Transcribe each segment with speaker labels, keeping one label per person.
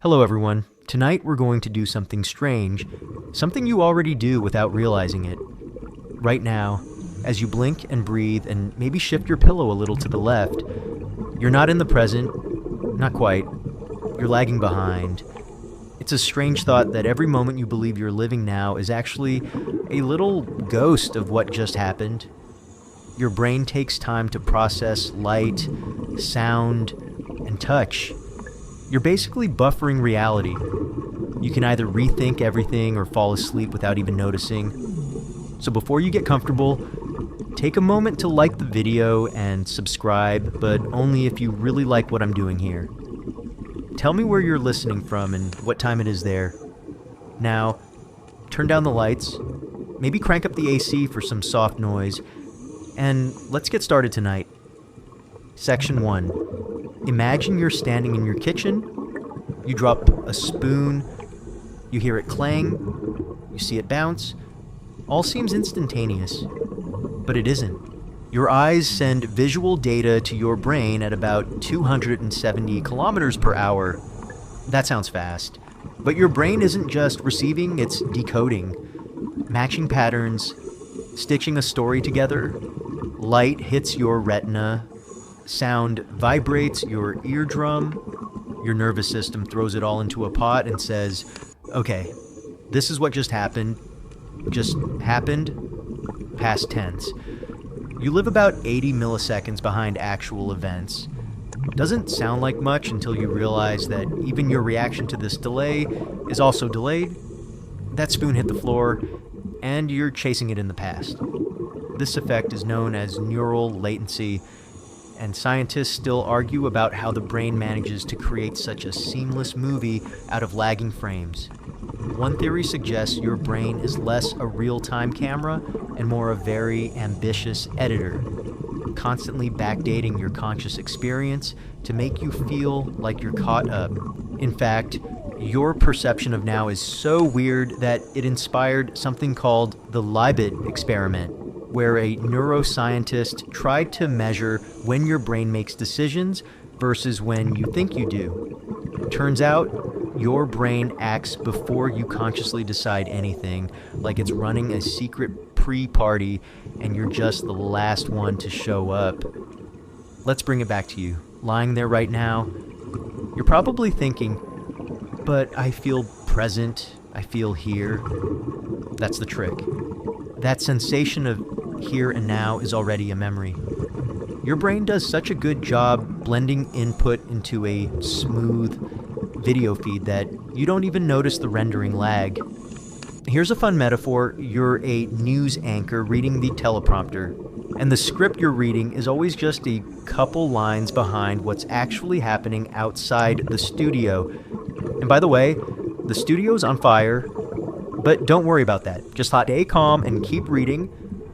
Speaker 1: Hello everyone. Tonight we're going to do something strange, something you already do without realizing it. Right now, as you blink and breathe and maybe shift your pillow a little to the left, you're not in the present, not quite, you're lagging behind. It's a strange thought that every moment you believe you're living now is actually a little ghost of what just happened. Your brain takes time to process light, sound, and touch. You're basically buffering reality. You can either rethink everything or fall asleep without even noticing. So before you get comfortable, take a moment to like the video and subscribe, but only if you really like what I'm doing here. Tell me where you're listening from and what time it is there. Now, turn down the lights, maybe crank up the AC for some soft noise, and let's get started tonight. Section 1. Imagine you're standing in your kitchen, you drop a spoon, you hear it clang, you see it bounce. All seems instantaneous, but it isn't. Your eyes send visual data to your brain at about 270 kilometers per hour. That sounds fast, but your brain isn't just receiving, it's decoding, matching patterns, stitching a story together. Light hits your retina, sound vibrates your eardrum, your nervous system throws it all into a pot and says, okay, this is what just happened, past tense. You live about 80 milliseconds behind actual events. Doesn't sound like much until you realize that even your reaction to this delay is also delayed. That spoon hit the floor, and you're chasing it in the past. This effect is known as neural latency, and scientists still argue about how the brain manages to create such a seamless movie out of lagging frames. One theory suggests your brain is less a real-time camera and more a very ambitious editor, constantly backdating your conscious experience to make you feel like you're caught up. In fact, your perception of now is so weird that it inspired something called the Libet experiment, where a neuroscientist tried to measure when your brain makes decisions versus when you think you do. Turns out, your brain acts before you consciously decide anything, like it's running a secret pre-party and you're just the last one to show up. Let's bring it back to you. Lying there right now, you're probably thinking, but I feel present, I feel here. That's the trick. That sensation of here and now is already a memory. Your brain does such a good job blending input into a smooth video feed that you don't even notice the rendering lag. Here's a fun metaphor. You're a news anchor reading the teleprompter, and the script you're reading is always just a couple lines behind what's actually happening outside the studio. And by the way, the studio's on fire, but don't worry about that. Just stay calm and keep reading.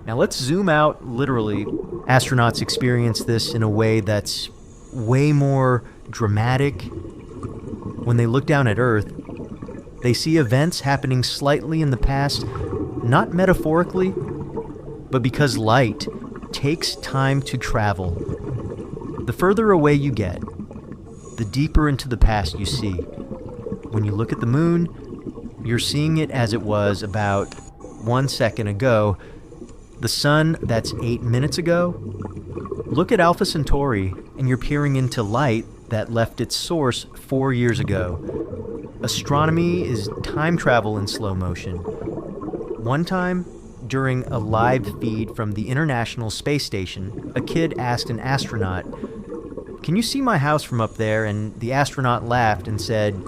Speaker 1: Now let's zoom out, literally. Astronauts experience this in a way that's way more dramatic. When they look down at Earth, they see events happening slightly in the past, not metaphorically, but because light takes time to travel. The further away you get, the deeper into the past you see. When you look at the moon, you're seeing it as it was about 1 second ago. The sun, that's 8 minutes ago. Look at Alpha Centauri, and you're peering into light that left its source 4 years ago. Astronomy is time travel in slow motion. One time, during a live feed from the International Space Station, a kid asked an astronaut, "Can you see my house from up there?" And the astronaut laughed and said,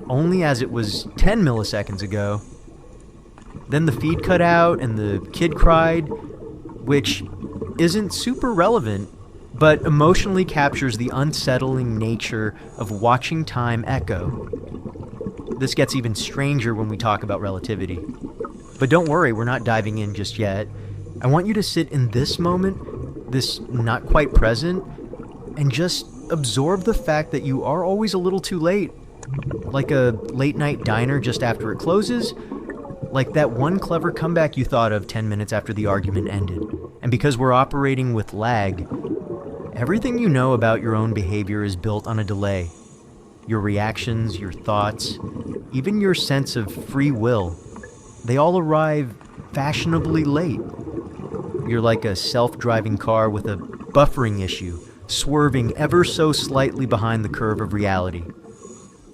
Speaker 1: "Only as it was 10 milliseconds ago." Then the feed cut out and the kid cried, which isn't super relevant, but emotionally captures the unsettling nature of watching time echo. This gets even stranger when we talk about relativity. But don't worry, we're not diving in just yet. I want you to sit in this moment, this not quite present, and just absorb the fact that you are always a little too late. Like a late night diner just after it closes, like that one clever comeback you thought of 10 minutes after the argument ended. And because we're operating with lag, everything you know about your own behavior is built on a delay. Your reactions, your thoughts, even your sense of free will, they all arrive fashionably late. You're like a self-driving car with a buffering issue, swerving ever so slightly behind the curve of reality.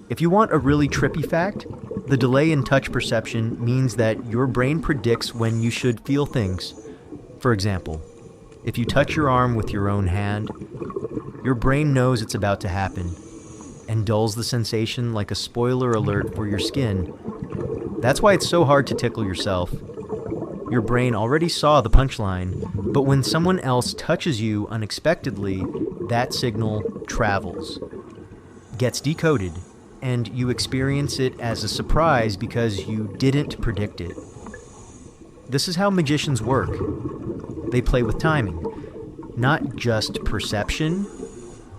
Speaker 1: If you want a really trippy fact, the delay in touch perception means that your brain predicts when you should feel things. For example, if you touch your arm with your own hand, your brain knows it's about to happen and dulls the sensation like a spoiler alert for your skin. That's why it's so hard to tickle yourself. Your brain already saw the punchline, but when someone else touches you unexpectedly, that signal travels, gets decoded, and you experience it as a surprise because you didn't predict it. This is how magicians work. They play with timing, not just perception.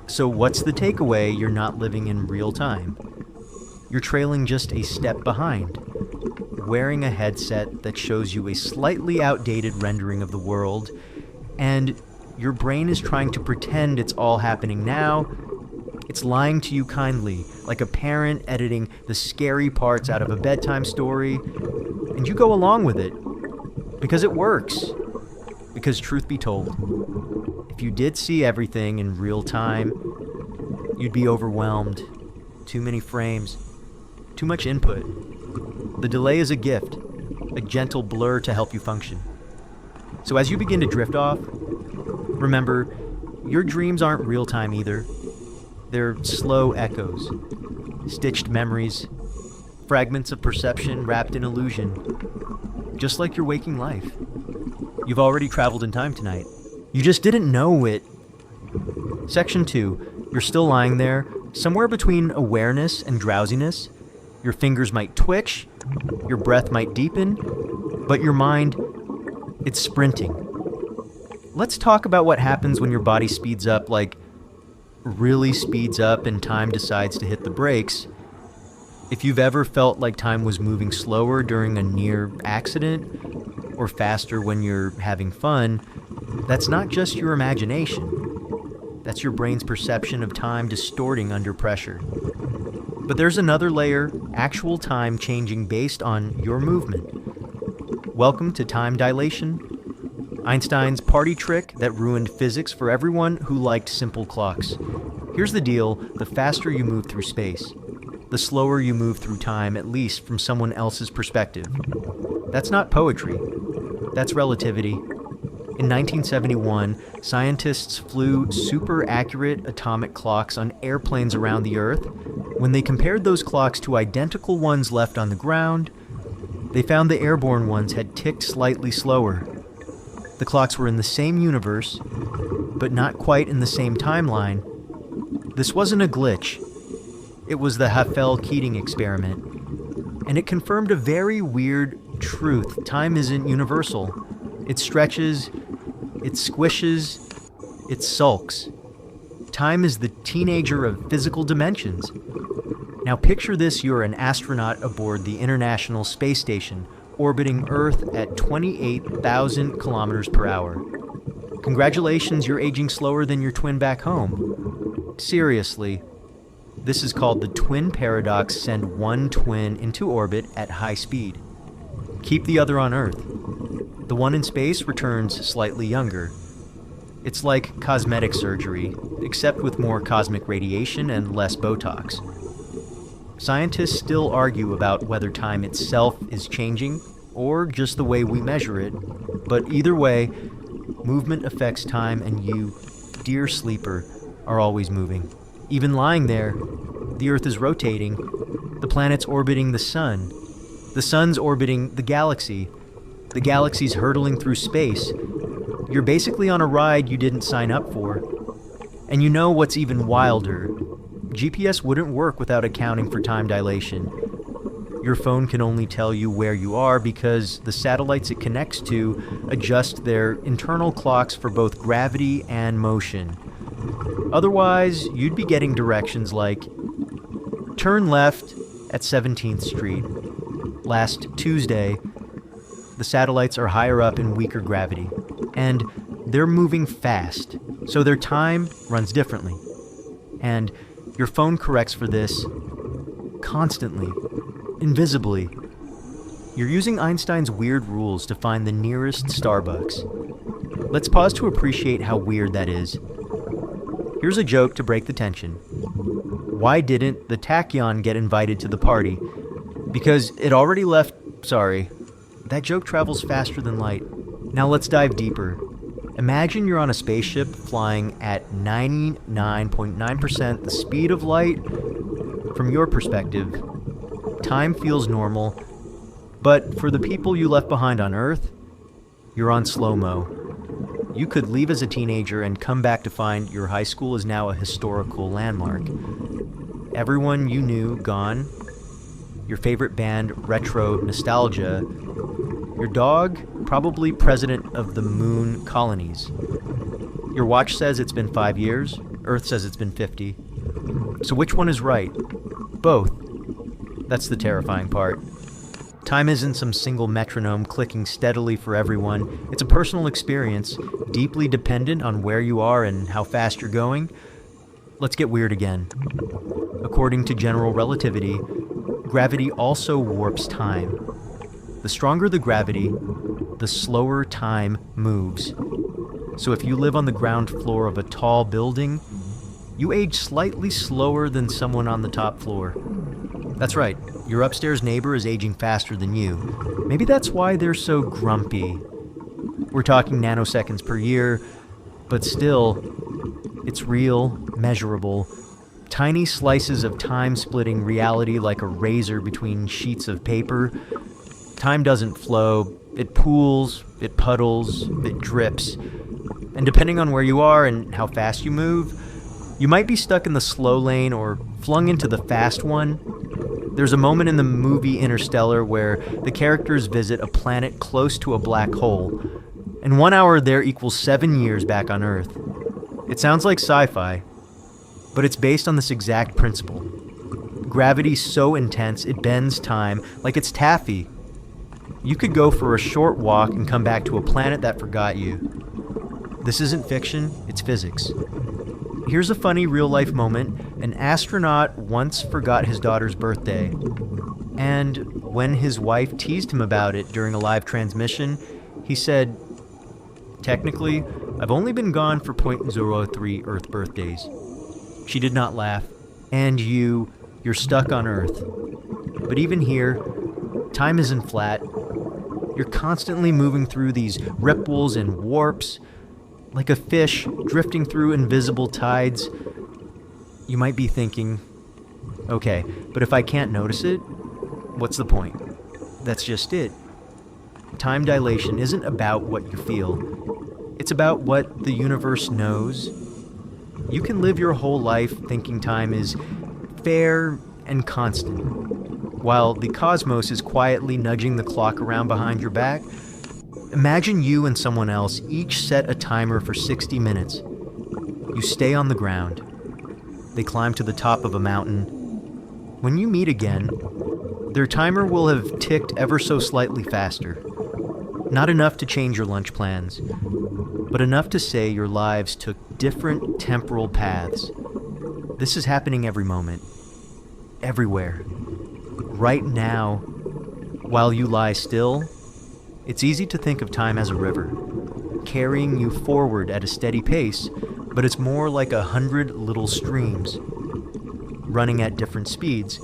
Speaker 1: So what's the takeaway? You're not living in real time. You're trailing just a step behind, wearing a headset that shows you a slightly outdated rendering of the world, and your brain is trying to pretend it's all happening now. It's lying to you kindly, like a parent editing the scary parts out of a bedtime story, and you go along with it, because it works. Because truth be told, if you did see everything in real time, you'd be overwhelmed. Too many frames, too much input. The delay is a gift, a gentle blur to help you function. So as you begin to drift off, remember, your dreams aren't real time either. They're slow echoes, stitched memories, fragments of perception wrapped in illusion, just like your waking life. You've already traveled in time tonight. You just didn't know it. Section 2. You're still lying there, somewhere between awareness and drowsiness. Your fingers might twitch, your breath might deepen, but your mind, it's sprinting. Let's talk about what happens when your body speeds up, like really speeds up and time decides to hit the brakes. If you've ever felt like time was moving slower during a near accident, or faster when you're having fun, that's not just your imagination. That's your brain's perception of time distorting under pressure. But there's another layer, actual time changing based on your movement. Welcome to time dilation, Einstein's party trick that ruined physics for everyone who liked simple clocks. Here's the deal: the faster you move through space, the slower you move through time, at least from someone else's perspective. That's not poetry. That's relativity. In 1971, scientists flew super accurate atomic clocks on airplanes around the Earth. When they compared those clocks to identical ones left on the ground, they found the airborne ones had ticked slightly slower. The clocks were in the same universe, but not quite in the same timeline. This wasn't a glitch. It was the Haffel-Keating experiment, and it confirmed a very weird truth. Time isn't universal. It stretches, it squishes, it sulks. Time is the teenager of physical dimensions. Now picture this: you're an astronaut aboard the International Space Station, orbiting Earth at 28,000 kilometers per hour. Congratulations, you're aging slower than your twin back home. Seriously. This is called the twin paradox. Send one twin into orbit at high speed. Keep the other on Earth. The one in space returns slightly younger. It's like cosmetic surgery, except with more cosmic radiation and less Botox. Scientists still argue about whether time itself is changing, or just the way we measure it. But either way, movement affects time, and you, dear sleeper, are always moving. Even lying there, the Earth is rotating, the planet's orbiting the sun, the sun's orbiting the galaxy's hurtling through space. You're basically on a ride you didn't sign up for. And you know what's even wilder? GPS wouldn't work without accounting for time dilation. Your phone can only tell you where you are because the satellites it connects to adjust their internal clocks for both gravity and motion. Otherwise, you'd be getting directions like, turn left at 17th Street. Last Tuesday, the satellites are higher up in weaker gravity, and they're moving fast, so their time runs differently. And Your phone corrects for this constantly, invisibly. You're using Einstein's weird rules to find the nearest Starbucks. Let's pause to appreciate how weird that is. Here's a joke to break the tension. Why didn't the tachyon get invited to the party? Because it already left. Sorry. That joke travels faster than light. Now let's dive deeper. Imagine you're on a spaceship flying at 99.9% the speed of light. From your perspective, time feels normal, but for the people you left behind on Earth, you're on slow-mo. You could leave as a teenager and come back to find your high school is now a historical landmark. Everyone you knew gone, your favorite band retro nostalgia, your dog probably president of the moon colonies. Your watch says it's been 5 years, Earth says it's been 50. So which one is right? Both. That's the terrifying part. Time isn't some single metronome clicking steadily for everyone. It's a personal experience, deeply dependent on where you are and how fast you're going. Let's get weird again. According to general relativity, gravity also warps time. The stronger the gravity, the slower time moves. So if you live on the ground floor of a tall building, you age slightly slower than someone on the top floor. That's right, your upstairs neighbor is aging faster than you. Maybe that's why they're so grumpy. We're talking nanoseconds per year, but still, it's real, measurable. Tiny slices of time splitting reality like a razor between sheets of paper. Time doesn't flow, it pools, it puddles, it drips. And depending on where you are and how fast you move, you might be stuck in the slow lane or flung into the fast one. There's a moment in the movie Interstellar where the characters visit a planet close to a black hole, and 1 hour there equals 7 years back on Earth. It sounds like sci-fi, but it's based on this exact principle. Gravity's so intense it bends time like it's taffy. You could go for a short walk and come back to a planet that forgot you. This isn't fiction, it's physics. Here's a funny real-life moment. An astronaut once forgot his daughter's birthday. And when his wife teased him about it during a live transmission, he said, "Technically, I've only been gone for 0.03 Earth birthdays." She did not laugh. And you're stuck on Earth. But even here, time isn't flat. You're constantly moving through these ripples and warps, like a fish drifting through invisible tides. You might be thinking, okay, but if I can't notice it, what's the point? That's just it. Time dilation isn't about what you feel. It's about what the universe knows. You can live your whole life thinking time is fair and constant, while the cosmos is quietly nudging the clock around behind your back. Imagine you and someone else each set a timer for 60 minutes. You stay on the ground. They climb to the top of a mountain. When you meet again, their timer will have ticked ever so slightly faster. Not enough to change your lunch plans, but enough to say your lives took different temporal paths. This is happening every moment. Everywhere. Right now, while you lie still, it's easy to think of time as a river, carrying you forward at a steady pace, but it's more like 100 little streams, running at different speeds,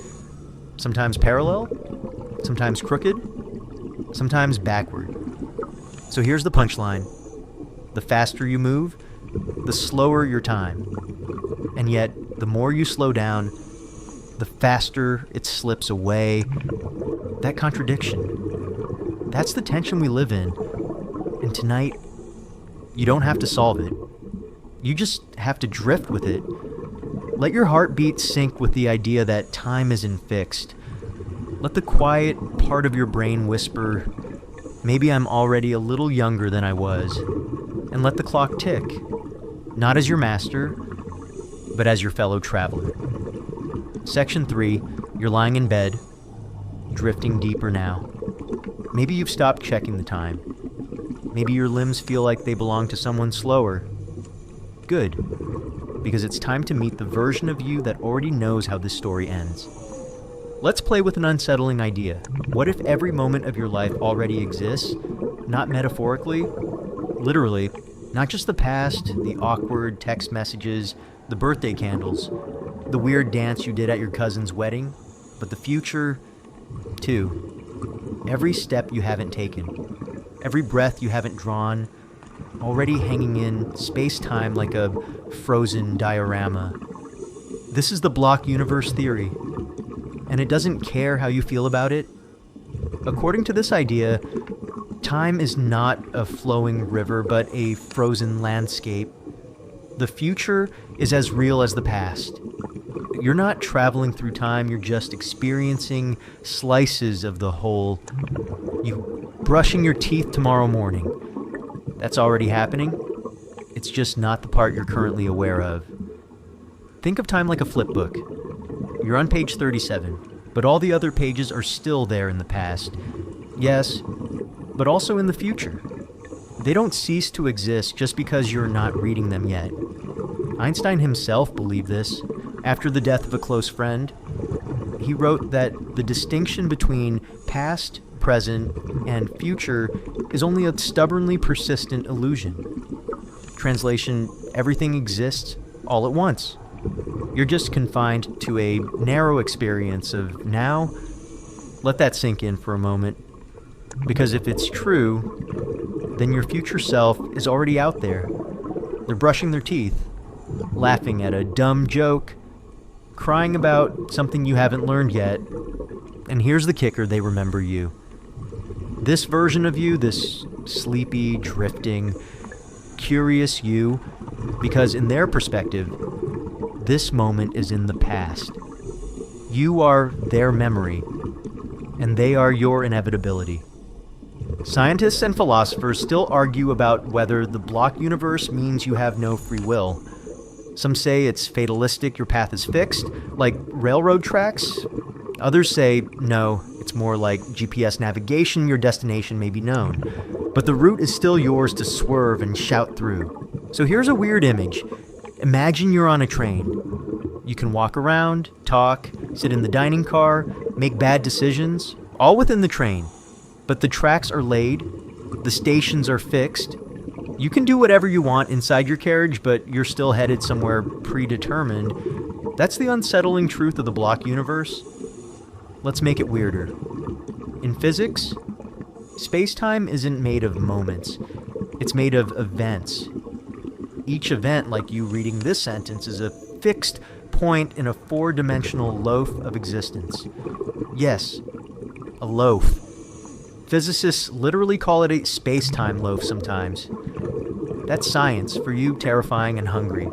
Speaker 1: sometimes parallel, sometimes crooked, sometimes backward. So here's the punchline. The faster you move, the slower your time. And yet, the more you slow down, the faster it slips away. That contradiction. That's the tension we live in. And tonight, you don't have to solve it. You just have to drift with it. Let your heartbeat sync with the idea that time isn't fixed. Let the quiet part of your brain whisper, maybe I'm already a little younger than I was. And let the clock tick. Not as your master, but as your fellow traveler. Section 3, you're lying in bed, drifting deeper now. Maybe you've stopped checking the time. Maybe your limbs feel like they belong to someone slower. Good. because it's time to meet the version of you that already knows how this story ends. Let's play with an unsettling idea. What if every moment of your life already exists, not metaphorically, literally, not just the past, the awkward text messages, the birthday candles, the weird dance you did at your cousin's wedding, but the future, too. Every step you haven't taken, every breath you haven't drawn, already hanging in space-time like a frozen diorama. This is the block universe theory, and it doesn't care how you feel about it. According to this idea, time is not a flowing river, but a frozen landscape. The future is as real as the past. You're not traveling through time, you're just experiencing slices of the whole. You brushing your teeth tomorrow morning. That's already happening. It's just not the part you're currently aware of. Think of time like a flip book. You're on page 37, but all the other pages are still there in the past. Yes, but also in the future. They don't cease to exist just because you're not reading them yet. Einstein himself believed this. After the death of a close friend, he wrote that the distinction between past, present, and future is only a stubbornly persistent illusion. Translation, everything exists all at once. You're just confined to a narrow experience of now. Let that sink in for a moment. Because if it's true, then your future self is already out there. They're brushing their teeth, laughing at a dumb joke, crying about something you haven't learned yet, and here's the kicker, they remember you. This version of you, this sleepy, drifting, curious you, because in their perspective, this moment is in the past. You are their memory, and they are your inevitability. Scientists and philosophers still argue about whether the block universe means you have no free will. Some say it's fatalistic, your path is fixed, like railroad tracks. Others say, no, it's more like GPS navigation, your destination may be known. But the route is still yours to swerve and shout through. So here's a weird image. Imagine you're on a train. You can walk around, talk, sit in the dining car, make bad decisions, all within the train. But the tracks are laid, the stations are fixed. You can do whatever you want inside your carriage, but you're still headed somewhere predetermined. That's the unsettling truth of the block universe. Let's make it weirder. In physics, space-time isn't made of moments. It's made of events. Each event, like you reading this sentence, is a fixed point in a four-dimensional loaf of existence. Yes, a loaf. Physicists literally call it a space-time loaf sometimes. That's science, for you terrifying and hungry.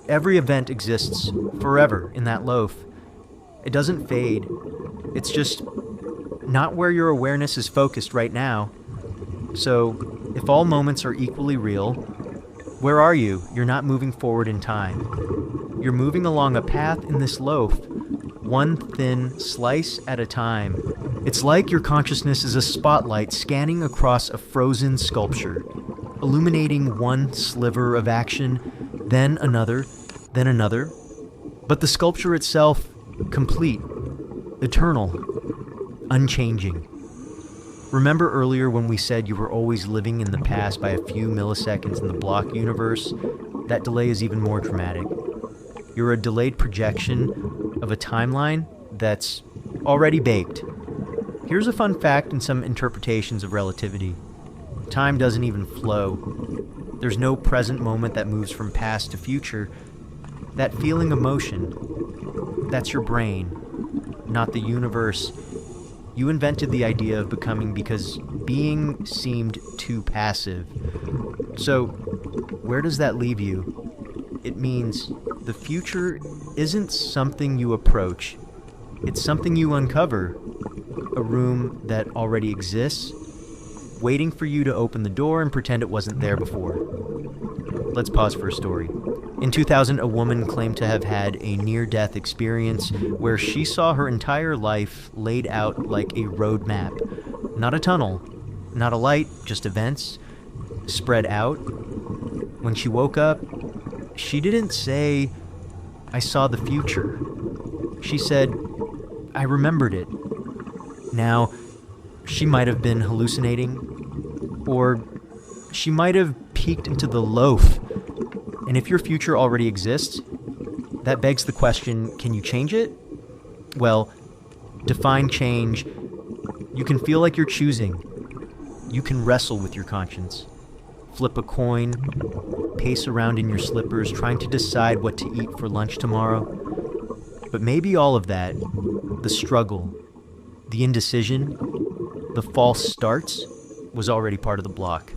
Speaker 1: Every event exists forever in that loaf. It doesn't fade. It's just not where your awareness is focused right now. So, if all moments are equally real, where are you? You're not moving forward in time. You're moving along a path in this loaf, one thin slice at a time. It's like your consciousness is a spotlight scanning across a frozen sculpture, illuminating one sliver of action, then another, but the sculpture itself, complete, eternal, unchanging. Remember earlier when we said you were always living in the past by a few milliseconds in the block universe? That delay is even more dramatic. You're a delayed projection of a timeline that's already baked. Here's a fun fact and some interpretations of relativity. Time doesn't even flow. There's no present moment that moves from past to future. That feeling of motion, that's your brain, not the universe. You invented the idea of becoming because being seemed too passive. So, where does that leave you? It means the future isn't something you approach. It's something you uncover. A room that already exists, waiting for you to open the door and pretend it wasn't there before. Let's pause for a story. In 2000, a woman claimed to have had a near-death experience where she saw her entire life laid out like a road map. Not a tunnel, not a light, just events, spread out. When she woke up, She didn't say, "I saw the future." She said, "I remembered it." Now, she might have been hallucinating, or she might have peeked into the loaf. And if your future already exists, that begs the question, can you change it? Well, define change. You can feel like you're choosing. You can wrestle with your conscience. Flip a coin, pace around in your slippers, trying to decide what to eat for lunch tomorrow. But maybe all of that, the struggle, the indecision, the false starts, was already part of the block.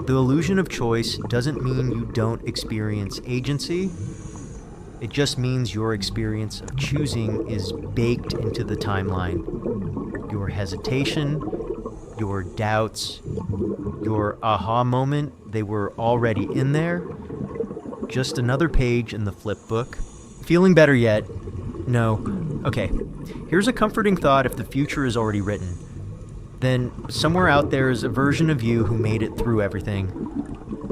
Speaker 1: The illusion of choice doesn't mean you don't experience agency. It just means your experience of choosing is baked into the timeline. Your hesitation, your doubts, your aha moment, they were already in there. Just another page in the flip book. Feeling better yet? No. Okay, here's a comforting thought. If the future is already written, then somewhere out there is a version of you who made it through everything.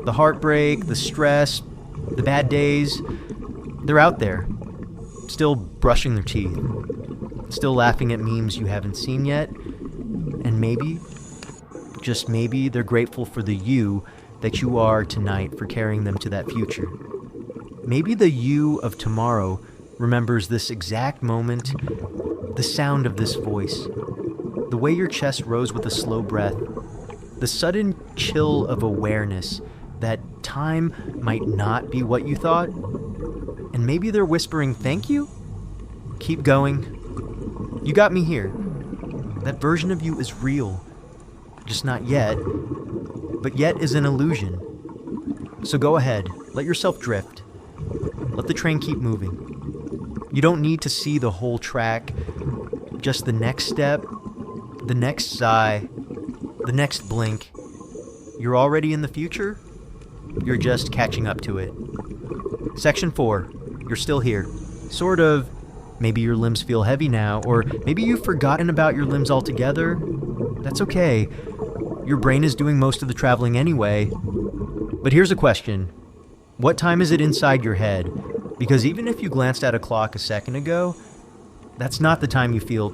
Speaker 1: The heartbreak, the stress, the bad days, they're out there, still brushing their teeth, still laughing at memes you haven't seen yet, and maybe, just maybe, they're grateful for the you that you are tonight for carrying them to that future. Maybe the you of tomorrow remembers this exact moment, the sound of this voice, the way your chest rose with a slow breath, the sudden chill of awareness that time might not be what you thought. And maybe they're whispering, "Thank you? Keep going. You got me here." That version of you is real. Just not yet. But yet is an illusion. So go ahead. Let yourself drift. Let the train keep moving. You don't need to see the whole track. Just the next step, the next sigh, the next blink. You're already in the future. You're just catching up to it. Section 4. You're still here. Sort of. Maybe your limbs feel heavy now, or maybe you've forgotten about your limbs altogether. That's okay. Your brain is doing most of the traveling anyway. But here's a question. What time is it inside your head? Because even if you glanced at a clock a second ago, that's not the time you feel.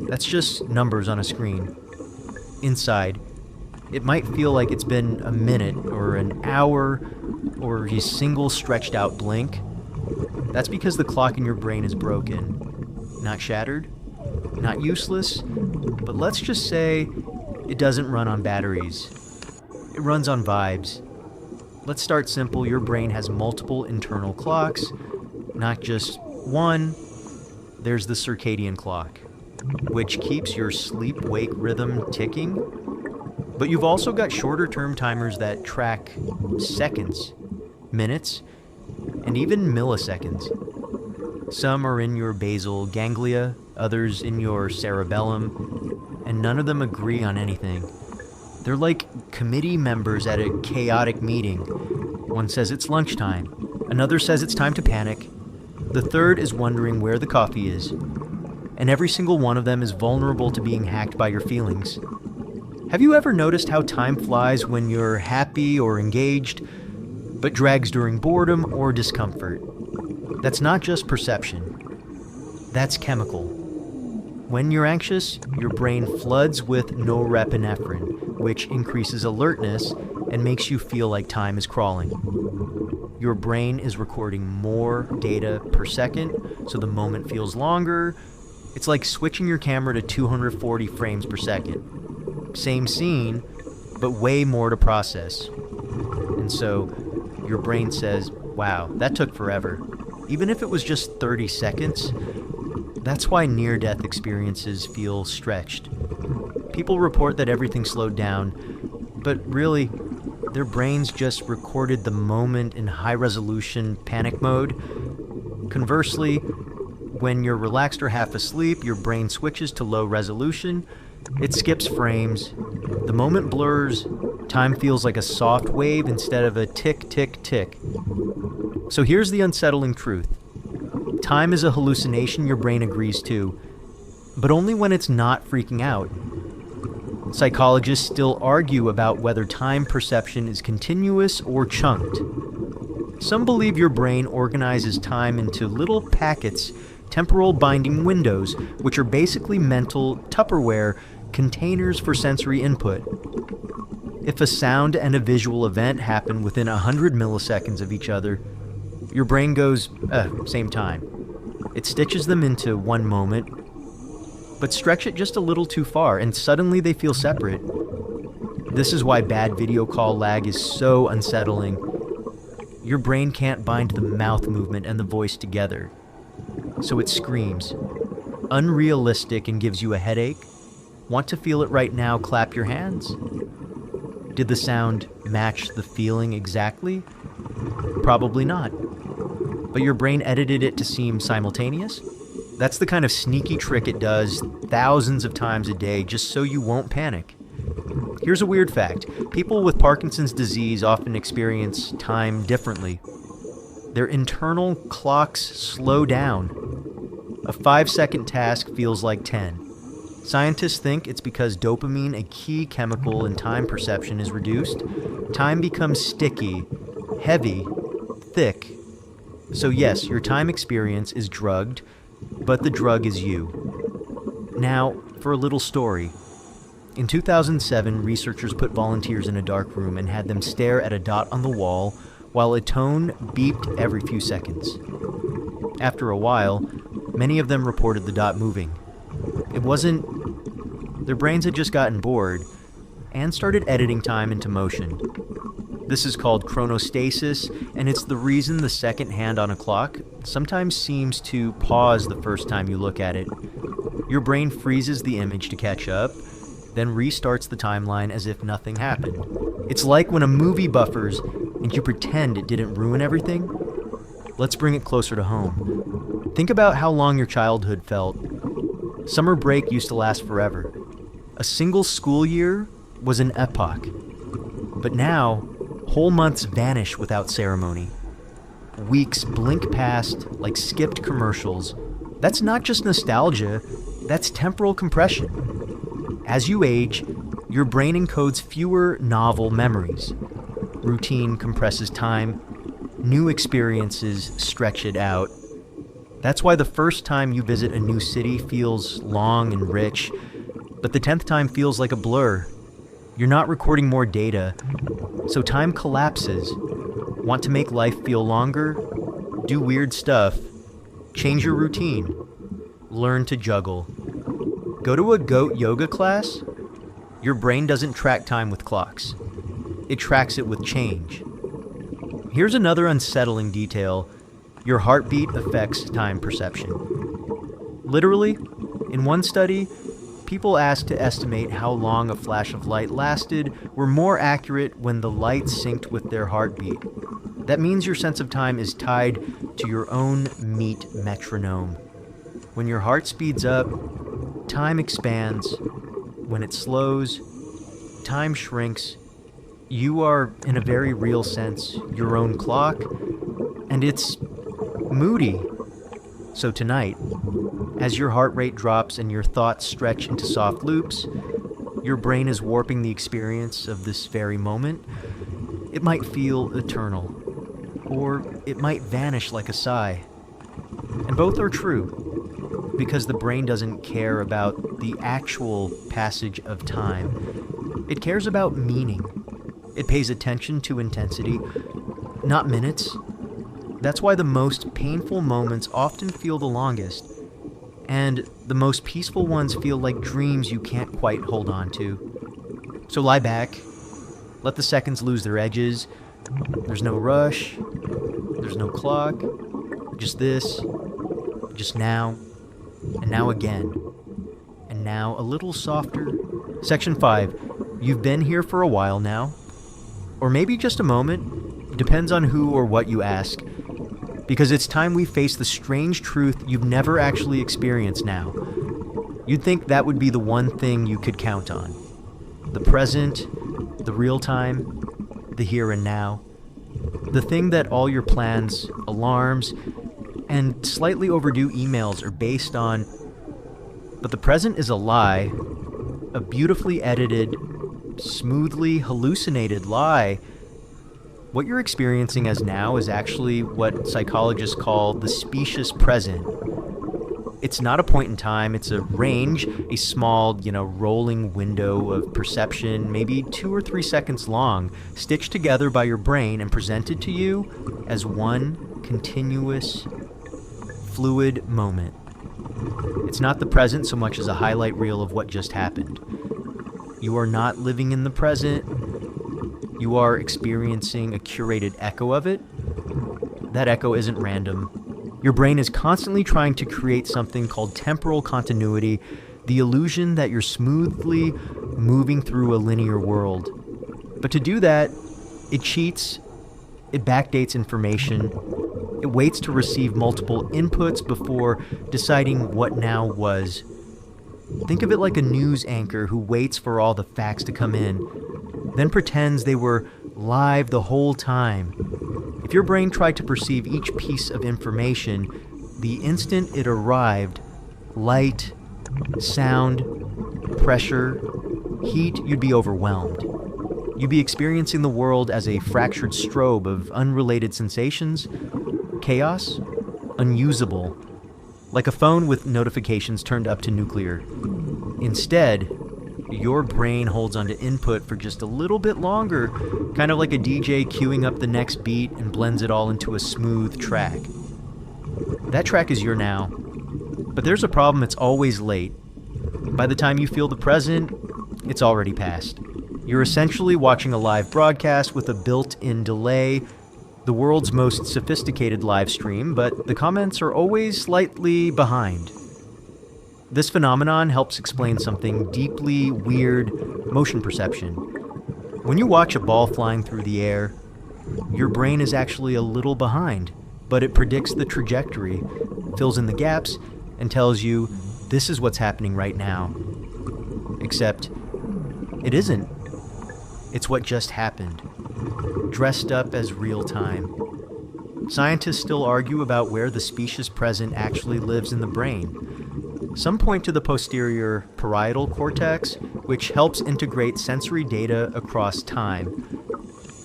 Speaker 1: That's just numbers on a screen. Inside, it might feel like it's been a minute or an hour or a single stretched out blink. That's because the clock in your brain is broken. Not shattered, not useless, but let's just say it doesn't run on batteries. It runs on vibes. Let's start simple. Your brain has multiple internal clocks, not just one. There's the circadian clock, which keeps your sleep-wake rhythm ticking. But you've also got shorter-term timers that track seconds, minutes, and even milliseconds. Some are in your basal ganglia, others in your cerebellum, and none of them agree on anything. They're like committee members at a chaotic meeting. One says it's lunchtime, another says it's time to panic, the third is wondering where the coffee is, and every single one of them is vulnerable to being hacked by your feelings. Have you ever noticed how time flies when you're happy or engaged, but drags during boredom or discomfort? That's not just perception. That's chemical. When you're anxious, your brain floods with norepinephrine, which increases alertness and makes you feel like time is crawling. Your brain is recording more data per second, so the moment feels longer. It's like switching your camera to 240 frames per second. Same scene, but way more to process. And so your brain says, wow, that took forever. Even if it was just 30 seconds, that's why near-death experiences feel stretched. People report that everything slowed down, but really, their brains just recorded the moment in high-resolution panic mode. Conversely, when you're relaxed or half asleep, your brain switches to low resolution. It skips frames. The moment blurs. Time feels like a soft wave instead of a tick, tick, tick. So here's the unsettling truth. Time is a hallucination your brain agrees to, but only when it's not freaking out. Psychologists still argue about whether time perception is continuous or chunked. Some believe your brain organizes time into little packets, temporal binding windows, which are basically mental Tupperware containers for sensory input. If a sound and a visual event happen within 100 milliseconds of each other, your brain goes, same time. It stitches them into one moment, but stretch it just a little too far, and suddenly they feel separate. This is why bad video call lag is so unsettling. Your brain can't bind the mouth movement and the voice together, so it screams. Unrealistic and gives you a headache? Want to feel it right now? Clap your hands. Did the sound match the feeling exactly? Probably not. But your brain edited it to seem simultaneous? That's the kind of sneaky trick it does thousands of times a day just so you won't panic. Here's a weird fact. People with Parkinson's disease often experience time differently. Their internal clocks slow down. A 5-second task feels like 10. Scientists think it's because dopamine, a key chemical in time perception, is reduced. Time becomes sticky, heavy, thick. So yes, your time experience is drugged, but the drug is you. Now, for a little story. In 2007, researchers put volunteers in a dark room and had them stare at a dot on the wall while a tone beeped every few seconds. After a while, many of them reported the dot moving. It wasn't... Their brains had just gotten bored and started editing time into motion. This is called chronostasis, and it's the reason the second hand on a clock sometimes seems to pause the first time you look at it. Your brain freezes the image to catch up, then restarts the timeline as if nothing happened. It's like when a movie buffers and you pretend it didn't ruin everything. Let's bring it closer to home. Think about how long your childhood felt. Summer break used to last forever. A single school year was an epoch. But now, whole months vanish without ceremony. Weeks blink past like skipped commercials. That's not just nostalgia, that's temporal compression. As you age, your brain encodes fewer novel memories. Routine compresses time. New experiences stretch it out. That's why the first time you visit a new city feels long and rich, but the 10th time feels like a blur. You're not recording more data, so time collapses. Want to make life feel longer? Do weird stuff. Change your routine. Learn to juggle. Go to a goat yoga class? Your brain doesn't track time with clocks. It tracks it with change. Here's another unsettling detail. Your heartbeat affects time perception. Literally, in one study, people asked to estimate how long a flash of light lasted were more accurate when the light synced with their heartbeat. That means your sense of time is tied to your own meat metronome. When your heart speeds up, time expands. When it slows, time shrinks. You are, in a very real sense, your own clock, and it's moody. So tonight, as your heart rate drops and your thoughts stretch into soft loops, your brain is warping the experience of this very moment. It might feel eternal, or it might vanish like a sigh. And both are true, because the brain doesn't care about the actual passage of time. It cares about meaning. It pays attention to intensity, not minutes. That's why the most painful moments often feel the longest, and the most peaceful ones feel like dreams you can't quite hold on to. So lie back, let the seconds lose their edges. There's no rush, there's no clock, just this, just now, and now again, and now a little softer. Section 5, you've been here for a while now, or maybe just a moment, depends on who or what you ask. Because it's time we face the strange truth you've never actually experienced now. You'd think that would be the one thing you could count on. The present, the real time, the here and now. The thing that all your plans, alarms, and slightly overdue emails are based on. But the present is a lie, a beautifully edited, smoothly hallucinated lie. What you're experiencing as now is actually what psychologists call the specious present. It's not a point in time, it's a range, a small, rolling window of perception, maybe 2 or 3 seconds long, stitched together by your brain and presented to you as one continuous, fluid moment. It's not the present so much as a highlight reel of what just happened. You are not living in the present. You are experiencing a curated echo of it. That echo isn't random. Your brain is constantly trying to create something called temporal continuity, the illusion that you're smoothly moving through a linear world. But to do that, it cheats, it backdates information, it waits to receive multiple inputs before deciding what now was. Think of it like a news anchor who waits for all the facts to come in, then pretends they were live the whole time. If your brain tried to perceive each piece of information, the instant it arrived, light, sound, pressure, heat, you'd be overwhelmed. You'd be experiencing the world as a fractured strobe of unrelated sensations, chaos, unusable, like a phone with notifications turned up to nuclear. Instead, your brain holds onto input for just a little bit longer, kind of like a DJ queuing up the next beat and blends it all into a smooth track. That track is your now, but there's a problem: it's always late. By the time you feel the present, it's already past. You're essentially watching a live broadcast with a built-in delay, the world's most sophisticated live stream, but the comments are always slightly behind. This phenomenon helps explain something deeply weird: motion perception. When you watch a ball flying through the air, your brain is actually a little behind, but it predicts the trajectory, fills in the gaps, and tells you this is what's happening right now. Except it isn't. It's what just happened, dressed up as real time. Scientists still argue about where the specious present actually lives in the brain. Some point to the posterior parietal cortex, which helps integrate sensory data across time.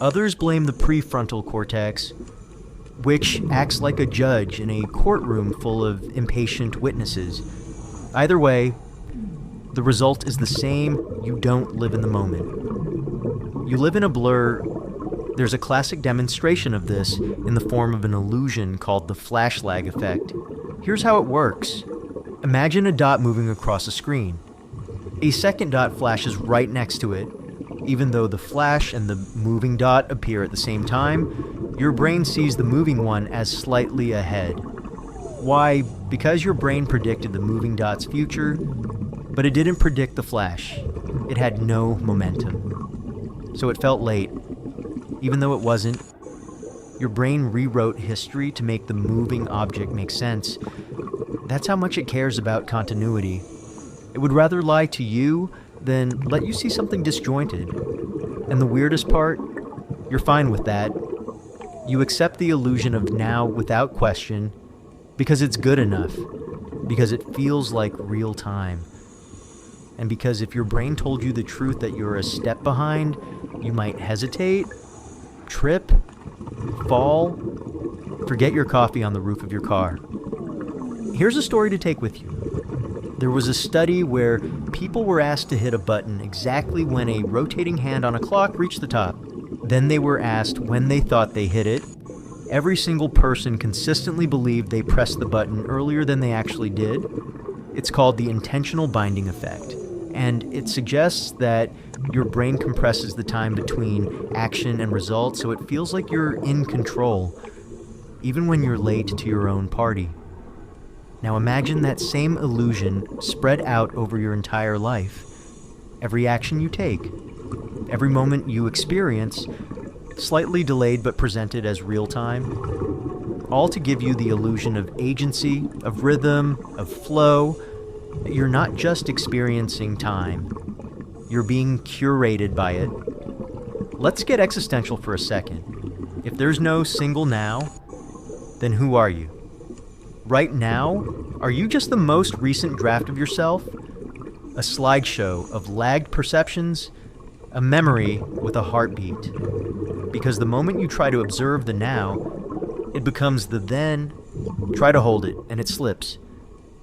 Speaker 1: Others blame the prefrontal cortex, which acts like a judge in a courtroom full of impatient witnesses. Either way, the result is the same: you don't live in the moment. You live in a blur. There's a classic demonstration of this in the form of an illusion called the flash lag effect. Here's how it works. Imagine a dot moving across a screen. A second dot flashes right next to it. Even though the flash and the moving dot appear at the same time, your brain sees the moving one as slightly ahead. Why? Because your brain predicted the moving dot's future, but it didn't predict the flash. It had no momentum. So it felt late. Even though it wasn't, your brain rewrote history to make the moving object make sense. That's how much it cares about continuity. It would rather lie to you than let you see something disjointed. And the weirdest part, you're fine with that. You accept the illusion of now without question because it's good enough, because it feels like real time. And because if your brain told you the truth that you're a step behind, you might hesitate, trip, fall, forget your coffee on the roof of your car. Here's a story to take with you. There was a study where people were asked to hit a button exactly when a rotating hand on a clock reached the top. Then they were asked when they thought they hit it. Every single person consistently believed they pressed the button earlier than they actually did. It's called the intentional binding effect, and it suggests that your brain compresses the time between action and result so it feels like you're in control, even when you're late to your own party. Now imagine that same illusion spread out over your entire life. Every action you take, every moment you experience, slightly delayed but presented as real time, all to give you the illusion of agency, of rhythm, of flow. You're not just experiencing time, you're being curated by it. Let's get existential for a second. If there's no single now, then who are you? Right now, are you just the most recent draft of yourself? A slideshow of lagged perceptions, a memory with a heartbeat. Because the moment you try to observe the now, it becomes the then. Try to hold it, and it slips.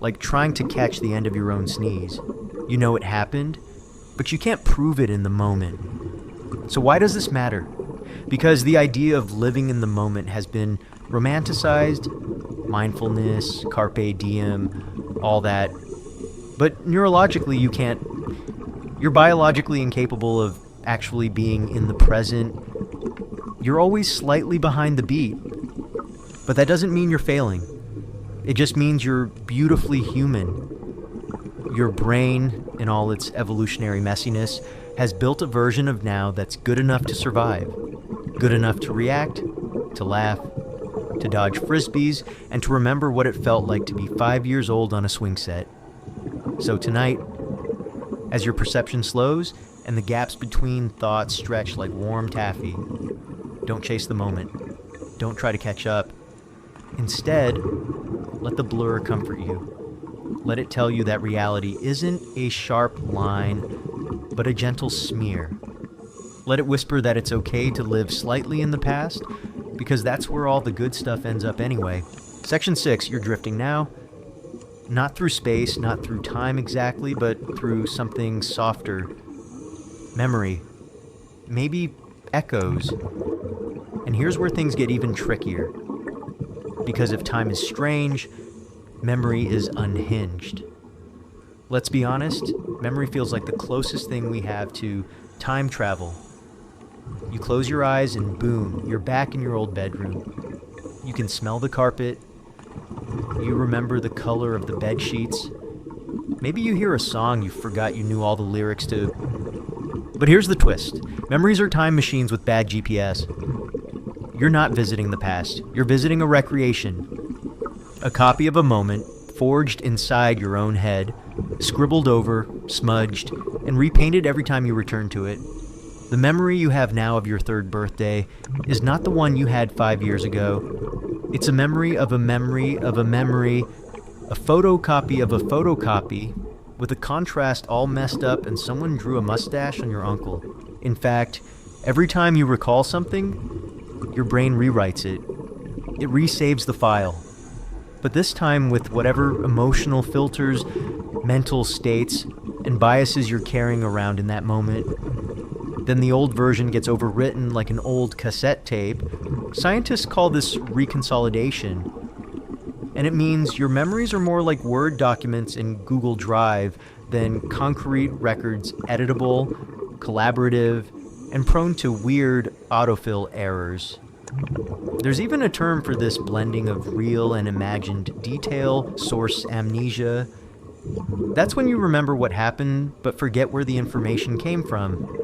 Speaker 1: Like trying to catch the end of your own sneeze. You know it happened, but you can't prove it in the moment. So why does this matter? Because the idea of living in the moment has been romanticized, mindfulness, carpe diem, all that. But neurologically, you can't. You're biologically incapable of actually being in the present. You're always slightly behind the beat. But that doesn't mean you're failing. It just means you're beautifully human. Your brain, in all its evolutionary messiness, has built a version of now that's good enough to survive. Good enough to react, to laugh, to dodge frisbees, and to remember what it felt like to be 5 years old on a swing set. So tonight, as your perception slows and the gaps between thoughts stretch like warm taffy, don't chase the moment. Don't try to catch up. Instead, let the blur comfort you. Let it tell you that reality isn't a sharp line, but a gentle smear. Let it whisper that it's okay to live slightly in the past, because that's where all the good stuff ends up anyway. Section 6, you're drifting now. Not through space, not through time exactly, but through something softer. Memory. Maybe echoes. And here's where things get even trickier. Because if time is strange, memory is unhinged. Let's be honest, memory feels like the closest thing we have to time travel. You close your eyes and boom, you're back in your old bedroom. You can smell the carpet. You remember the color of the bed sheets. Maybe you hear a song you forgot you knew all the lyrics to. But here's the twist. Memories are time machines with bad GPS. You're not visiting the past. You're visiting a recreation. A copy of a moment forged inside your own head, scribbled over, smudged, and repainted every time you return to it. The memory you have now of your third birthday is not the one you had 5 years ago. It's a memory of a memory of a memory, a photocopy of a photocopy, with the contrast all messed up and someone drew a mustache on your uncle. In fact, every time you recall something, your brain rewrites it. It resaves the file. But this time with whatever emotional filters, mental states, and biases you're carrying around in that moment. Then the old version gets overwritten like an old cassette tape. Scientists call this reconsolidation. And it means your memories are more like Word documents in Google Drive than concrete records, editable, collaborative, and prone to weird autofill errors. There's even a term for this blending of real and imagined detail, source amnesia. That's when you remember what happened, but forget where the information came from.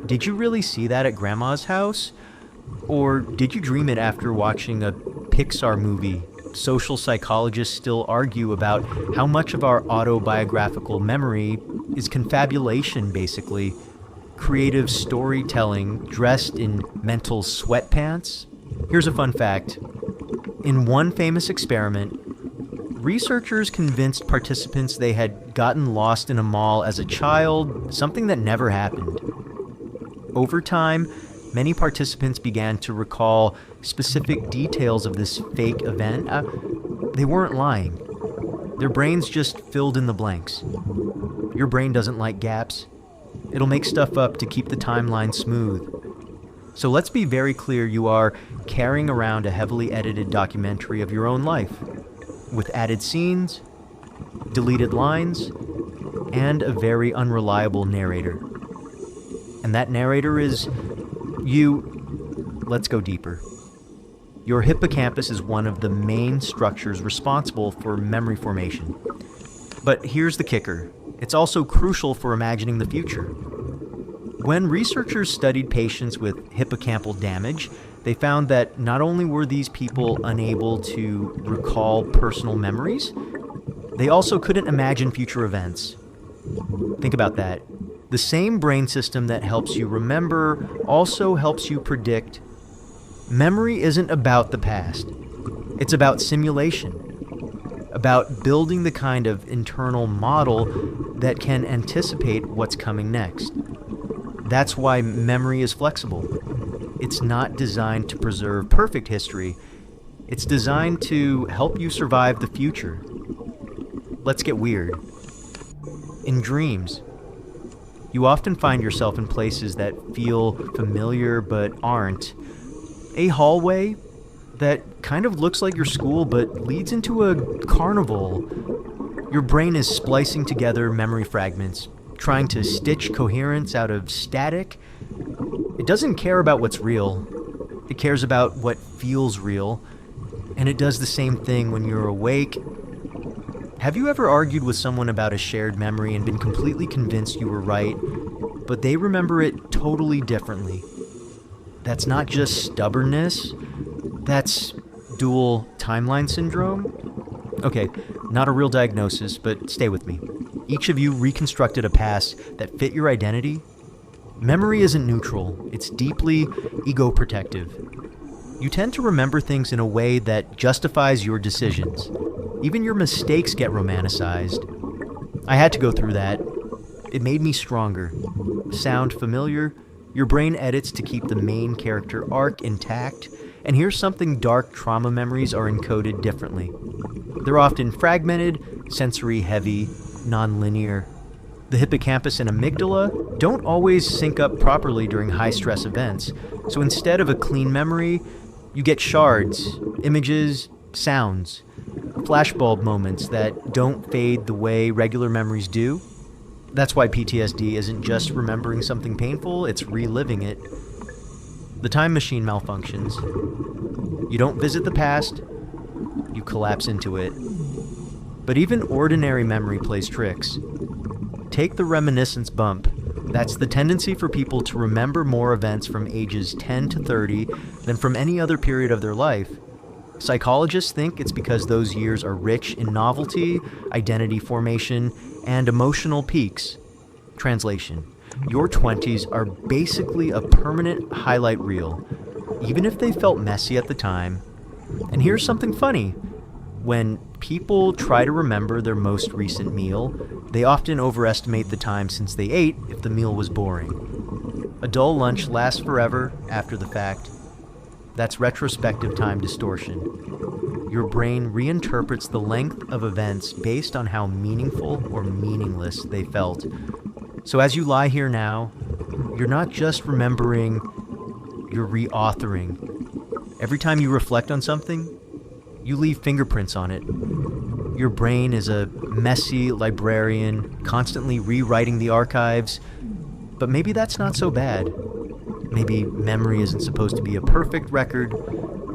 Speaker 1: Did you really see that at Grandma's house? Or did you dream it after watching a Pixar movie? Social psychologists still argue about how much of our autobiographical memory is confabulation, basically. Creative storytelling dressed in mental sweatpants. Here's a fun fact. In one famous experiment, researchers convinced participants they had gotten lost in a mall as a child, something that never happened. Over time, many participants began to recall specific details of this fake event. They weren't lying. Their brains just filled in the blanks. Your brain doesn't like gaps. It'll make stuff up to keep the timeline smooth. So let's be very clear, you are carrying around a heavily edited documentary of your own life, with added scenes, deleted lines, and a very unreliable narrator. And that narrator is you. Let's go deeper. Your hippocampus is one of the main structures responsible for memory formation. But here's the kicker. It's also crucial for imagining the future. When researchers studied patients with hippocampal damage, they found that not only were these people unable to recall personal memories, they also couldn't imagine future events. Think about that. The same brain system that helps you remember also helps you predict. Memory isn't about the past. It's about simulation, about building the kind of internal model that can anticipate what's coming next. That's why memory is flexible. It's not designed to preserve perfect history. It's designed to help you survive the future. Let's get weird. In dreams, you often find yourself in places that feel familiar but aren't. A hallway that kind of looks like your school but leads into a carnival. Your brain is splicing together memory fragments, trying to stitch coherence out of static. It doesn't care about what's real. It cares about what feels real. And it does the same thing when you're awake. Have you ever argued with someone about a shared memory and been completely convinced you were right, but they remember it totally differently? That's not just stubbornness. That's dual timeline syndrome. Okay, not a real diagnosis, but stay with me. Each of you reconstructed a past that fit your identity. Memory isn't neutral. It's deeply ego-protective. You tend to remember things in a way that justifies your decisions. Even your mistakes get romanticized. I had to go through that. It made me stronger. Sound familiar? Your brain edits to keep the main character arc intact, and here's something dark trauma memories are encoded differently. They're often fragmented, sensory-heavy, non-linear. The hippocampus and amygdala don't always sync up properly during high-stress events, so instead of a clean memory, you get shards, images, sounds, flashbulb moments that don't fade the way regular memories do. That's why PTSD isn't just remembering something painful, it's reliving it. The time machine malfunctions. You don't visit the past, you collapse into it. But even ordinary memory plays tricks. Take the reminiscence bump. That's the tendency for people to remember more events from ages 10 to 30 than from any other period of their life. Psychologists think it's because those years are rich in novelty, identity formation, and emotional peaks. Translation: your 20s are basically a permanent highlight reel, even if they felt messy at the time. And here's something funny. When people try to remember their most recent meal, they often overestimate the time since they ate if the meal was boring. A dull lunch lasts forever after the fact. That's retrospective time distortion. Your brain reinterprets the length of events based on how meaningful or meaningless they felt. So as you lie here now, you're not just remembering, you're reauthoring. Every time you reflect on something, you leave fingerprints on it. Your brain is a messy librarian, constantly rewriting the archives. But maybe that's not so bad. Maybe memory isn't supposed to be a perfect record.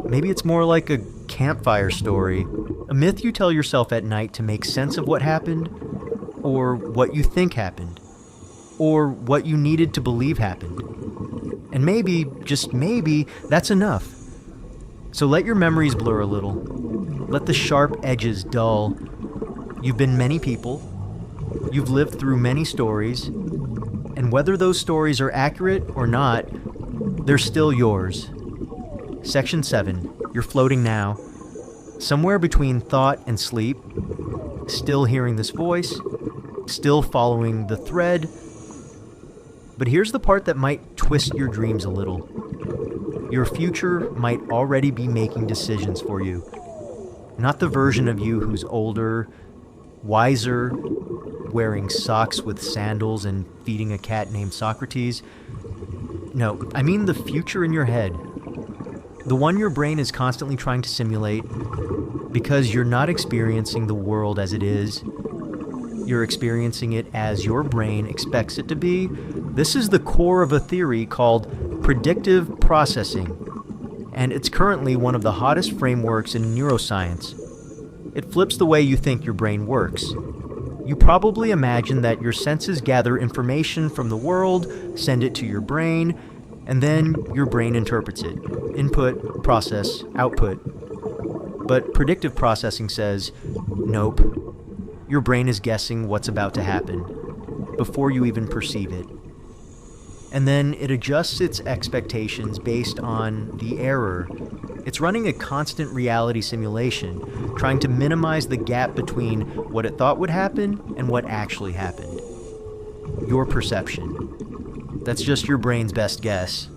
Speaker 1: Maybe it's more like a campfire story, a myth you tell yourself at night to make sense of what happened, or what you think happened, or what you needed to believe happened. And maybe, just maybe, that's enough. So let your memories blur a little. Let the sharp edges dull. You've been many people. You've lived through many stories. And whether those stories are accurate or not, they're still yours. Section 7. You're floating now. Somewhere between thought and sleep. Still hearing this voice. Still following the thread. But here's the part that might twist your dreams a little. Your future might already be making decisions for you. Not the version of you who's older, wiser, wearing socks with sandals and feeding a cat named Socrates. No, I mean the future in your head. The one your brain is constantly trying to simulate because you're not experiencing the world as it is. You're experiencing it as your brain expects it to be. This is the core of a theory called predictive processing, and it's currently one of the hottest frameworks in neuroscience. It flips the way you think your brain works. You probably imagine that your senses gather information from the world, send it to your brain, and then your brain interprets it. Input, process, output. But predictive processing says, nope. Your brain is guessing what's about to happen before you even perceive it. And then it adjusts its expectations based on the error. It's running a constant reality simulation, trying to minimize the gap between what it thought would happen and what actually happened. Your perception. That's just your brain's best guess.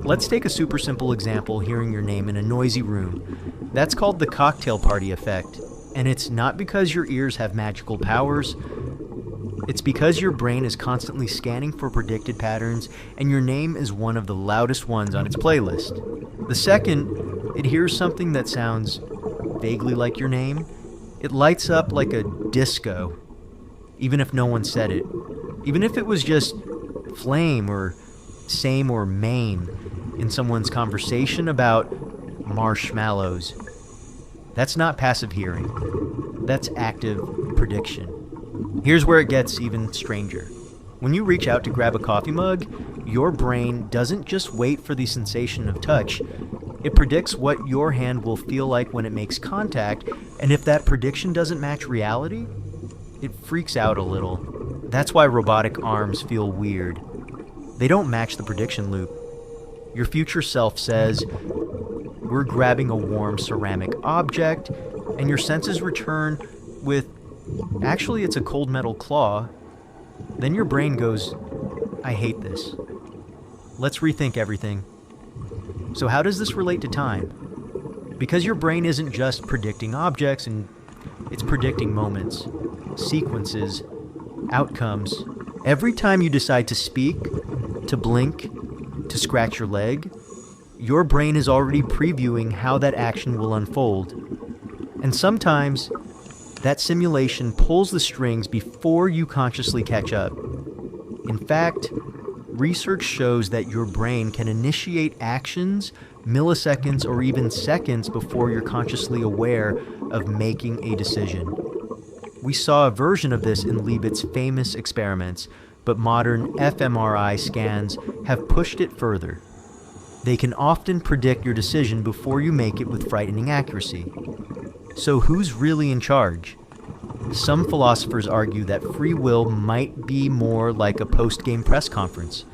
Speaker 1: Let's take a super simple example, hearing your name in a noisy room. That's called the cocktail party effect, and it's not because your ears have magical powers. It's because your brain is constantly scanning for predicted patterns, and your name is one of the loudest ones on its playlist. The second it hears something that sounds vaguely like your name, it lights up like a disco, even if no one said it. Even if it was just flame or same or main in someone's conversation about marshmallows. That's not passive hearing. That's active prediction. Here's where it gets even stranger. When you reach out to grab a coffee mug, your brain doesn't just wait for the sensation of touch. It predicts what your hand will feel like when it makes contact, and if that prediction doesn't match reality, it freaks out a little. That's why robotic arms feel weird. They don't match the prediction loop. Your future self says, "We're grabbing a warm ceramic object," and your senses return with, "Actually, it's a cold metal claw." Then your brain goes, "I hate this. Let's rethink everything." So how does this relate to time? Because your brain isn't just predicting objects, and it's predicting moments, sequences, outcomes. Every time you decide to speak, to blink, to scratch your leg, your brain is already previewing how that action will unfold. And sometimes, that simulation pulls the strings before you consciously catch up. In fact, research shows that your brain can initiate actions milliseconds or even seconds before you're consciously aware of making a decision. We saw a version of this in Liebert's famous experiments, but modern fMRI scans have pushed it further. They can often predict your decision before you make it with frightening accuracy. So who's really in charge? Some philosophers argue that free will might be more like a post-game press conference.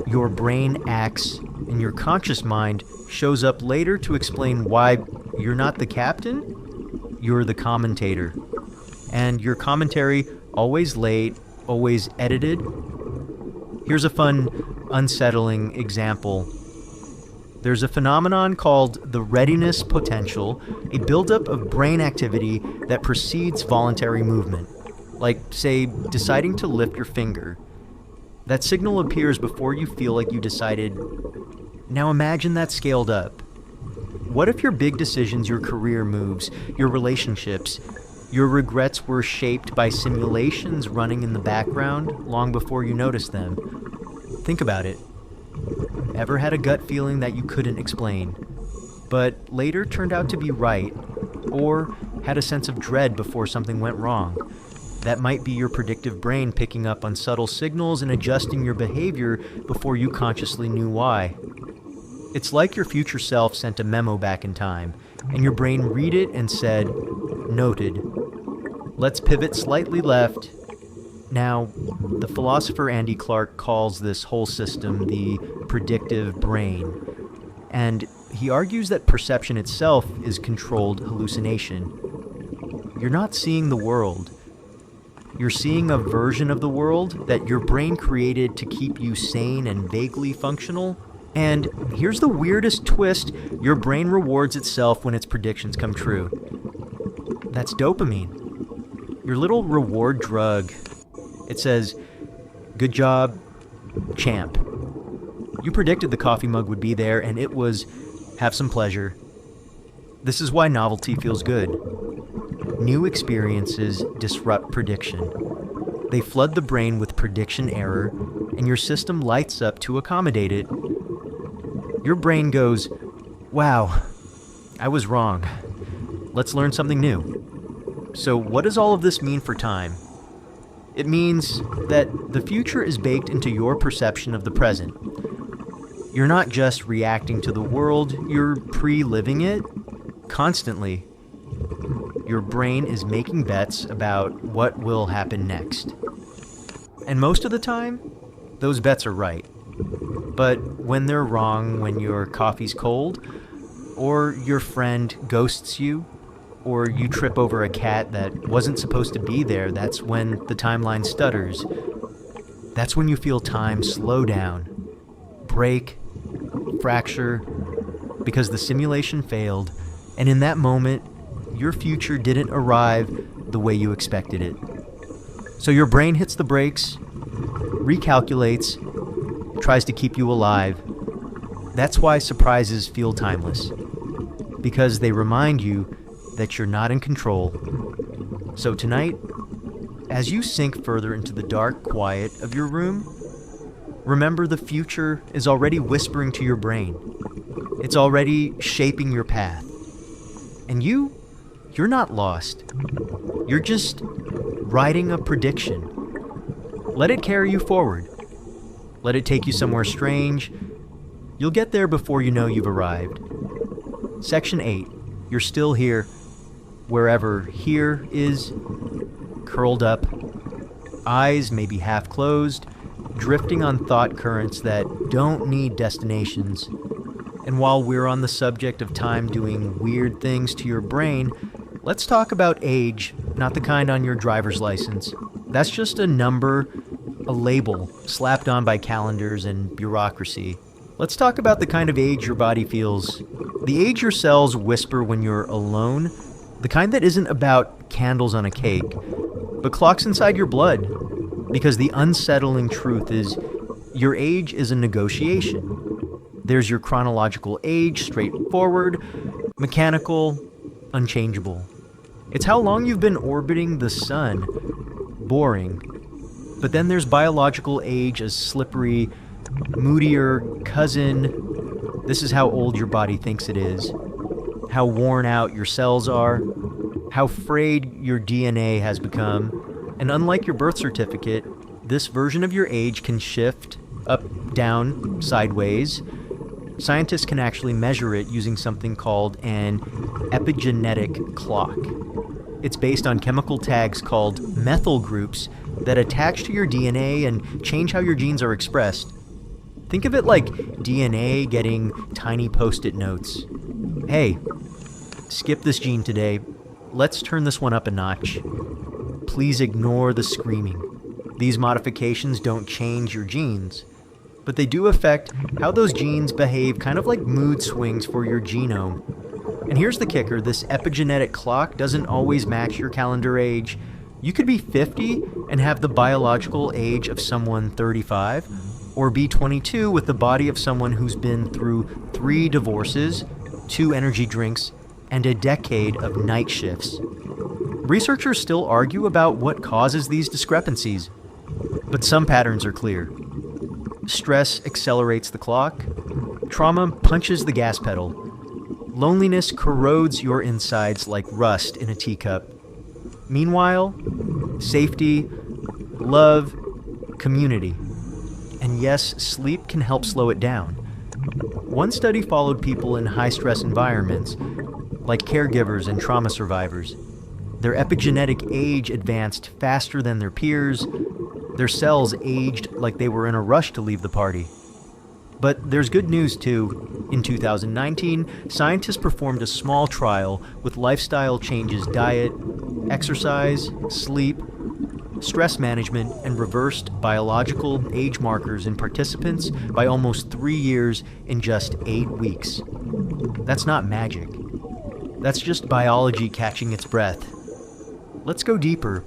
Speaker 1: Your brain acts, and your conscious mind shows up later to explain why you're not the captain, you're the commentator. And your commentary, always late, always edited. Here's a fun, unsettling example. There's a phenomenon called the readiness potential, a buildup of brain activity that precedes voluntary movement. Like, say, deciding to lift your finger. That signal appears before you feel like you decided. Now imagine that scaled up. What if your big decisions, your career moves, your relationships, your regrets were shaped by simulations running in the background long before you noticed them? Think about it. Ever had a gut feeling that you couldn't explain, but later turned out to be right, or had a sense of dread before something went wrong? That might be your predictive brain picking up on subtle signals and adjusting your behavior before you consciously knew why. It's like your future self sent a memo back in time, and your brain read it and said, "Noted. Let's pivot slightly left." Now, the philosopher Andy Clark calls this whole system the predictive brain, and he argues that perception itself is controlled hallucination. You're not seeing the world. You're seeing a version of the world that your brain created to keep you sane and vaguely functional. And here's the weirdest twist: your brain rewards itself when its predictions come true. That's dopamine, your little reward drug. It says, "Good job, champ. You predicted the coffee mug would be there, and it was, have some pleasure." This is why novelty feels good. New experiences disrupt prediction. They flood the brain with prediction error, and your system lights up to accommodate it. Your brain goes, "Wow, I was wrong. Let's learn something new." So what does all of this mean for time? It means that the future is baked into your perception of the present. You're not just reacting to the world, you're pre-living it constantly. Your brain is making bets about what will happen next. And most of the time, those bets are right. But when they're wrong, when your coffee's cold, or your friend ghosts you, or you trip over a cat that wasn't supposed to be there, that's when the timeline stutters. That's when you feel time slow down, break, fracture, because the simulation failed, and in that moment, your future didn't arrive the way you expected it. So your brain hits the brakes, recalculates, tries to keep you alive. That's why surprises feel timeless, because they remind you that you're not in control. So tonight, as you sink further into the dark quiet of your room, remember the future is already whispering to your brain. It's already shaping your path. And you're not lost. You're just writing a prediction. Let it carry you forward. Let it take you somewhere strange. You'll get there before you know you've arrived. Section 8. You're still here, wherever here is, curled up, eyes maybe half closed, drifting on thought currents that don't need destinations. And while we're on the subject of time doing weird things to your brain, let's talk about age, not the kind on your driver's license. That's just a number, a label, slapped on by calendars and bureaucracy. Let's talk about the kind of age your body feels. The age your cells whisper when you're alone, the kind that isn't about candles on a cake, but clocks inside your blood. Because the unsettling truth is, your age is a negotiation. There's your chronological age, straightforward, mechanical, unchangeable. It's how long you've been orbiting the sun, boring. But then there's biological age as slippery, moodier cousin. This is how old your body thinks it is, how worn out your cells are, how frayed your DNA has become. And unlike your birth certificate, this version of your age can shift up, down, sideways. Scientists can actually measure it using something called an epigenetic clock. It's based on chemical tags called methyl groups that attach to your DNA and change how your genes are expressed. Think of it like DNA getting tiny post-it notes. Hey, skip this gene today. Let's turn this one up a notch. Please ignore the screaming. These modifications don't change your genes, but they do affect how those genes behave, kind of like mood swings for your genome. And here's the kicker, this epigenetic clock doesn't always match your calendar age. You could be 50 and have the biological age of someone 35, or be 22 with the body of someone who's been through 3 divorces, 2 energy drinks, and a decade of night shifts. Researchers still argue about what causes these discrepancies, but some patterns are clear. Stress accelerates the clock. Trauma punches the gas pedal. Loneliness corrodes your insides like rust in a teacup. Meanwhile, safety, love, community. And yes, sleep can help slow it down. One study followed people in high-stress environments, like caregivers and trauma survivors. Their epigenetic age advanced faster than their peers. Their cells aged like they were in a rush to leave the party. But there's good news too. In 2019, scientists performed a small trial with lifestyle changes, diet, exercise, sleep, stress management, and reversed biological age markers in participants by almost 3 years in just 8 weeks. That's not magic. That's just biology catching its breath. Let's go deeper.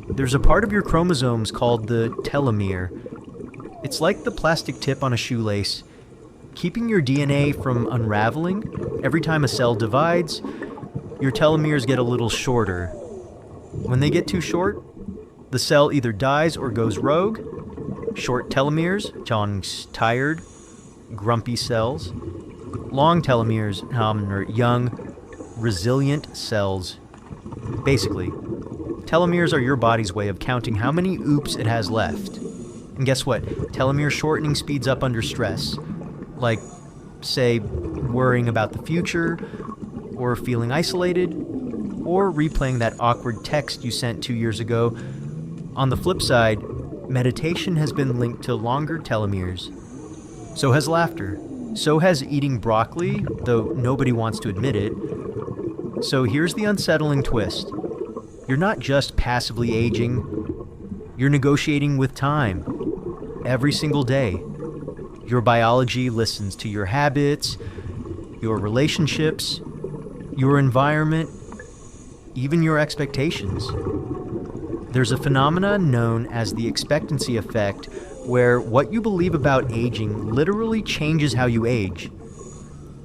Speaker 1: There's a part of your chromosomes called the telomere. It's like the plastic tip on a shoelace, keeping your DNA from unraveling. Every time a cell divides, your telomeres get a little shorter. When they get too short, the cell either dies or goes rogue. Short telomeres, tired, grumpy cells. Long telomeres are young, resilient cells. Basically, telomeres are your body's way of counting how many oops it has left. And guess what? Telomere shortening speeds up under stress. Like, say, worrying about the future, or feeling isolated, or replaying that awkward text you sent 2 years ago. On the flip side, meditation has been linked to longer telomeres. So has laughter. So has eating broccoli, though nobody wants to admit it. So here's the unsettling twist. You're not just passively aging, you're negotiating with time. every single day. Your biology listens to your habits, your relationships, your environment, even your expectations. There's a phenomenon known as the expectancy effect, where what you believe about aging literally changes how you age.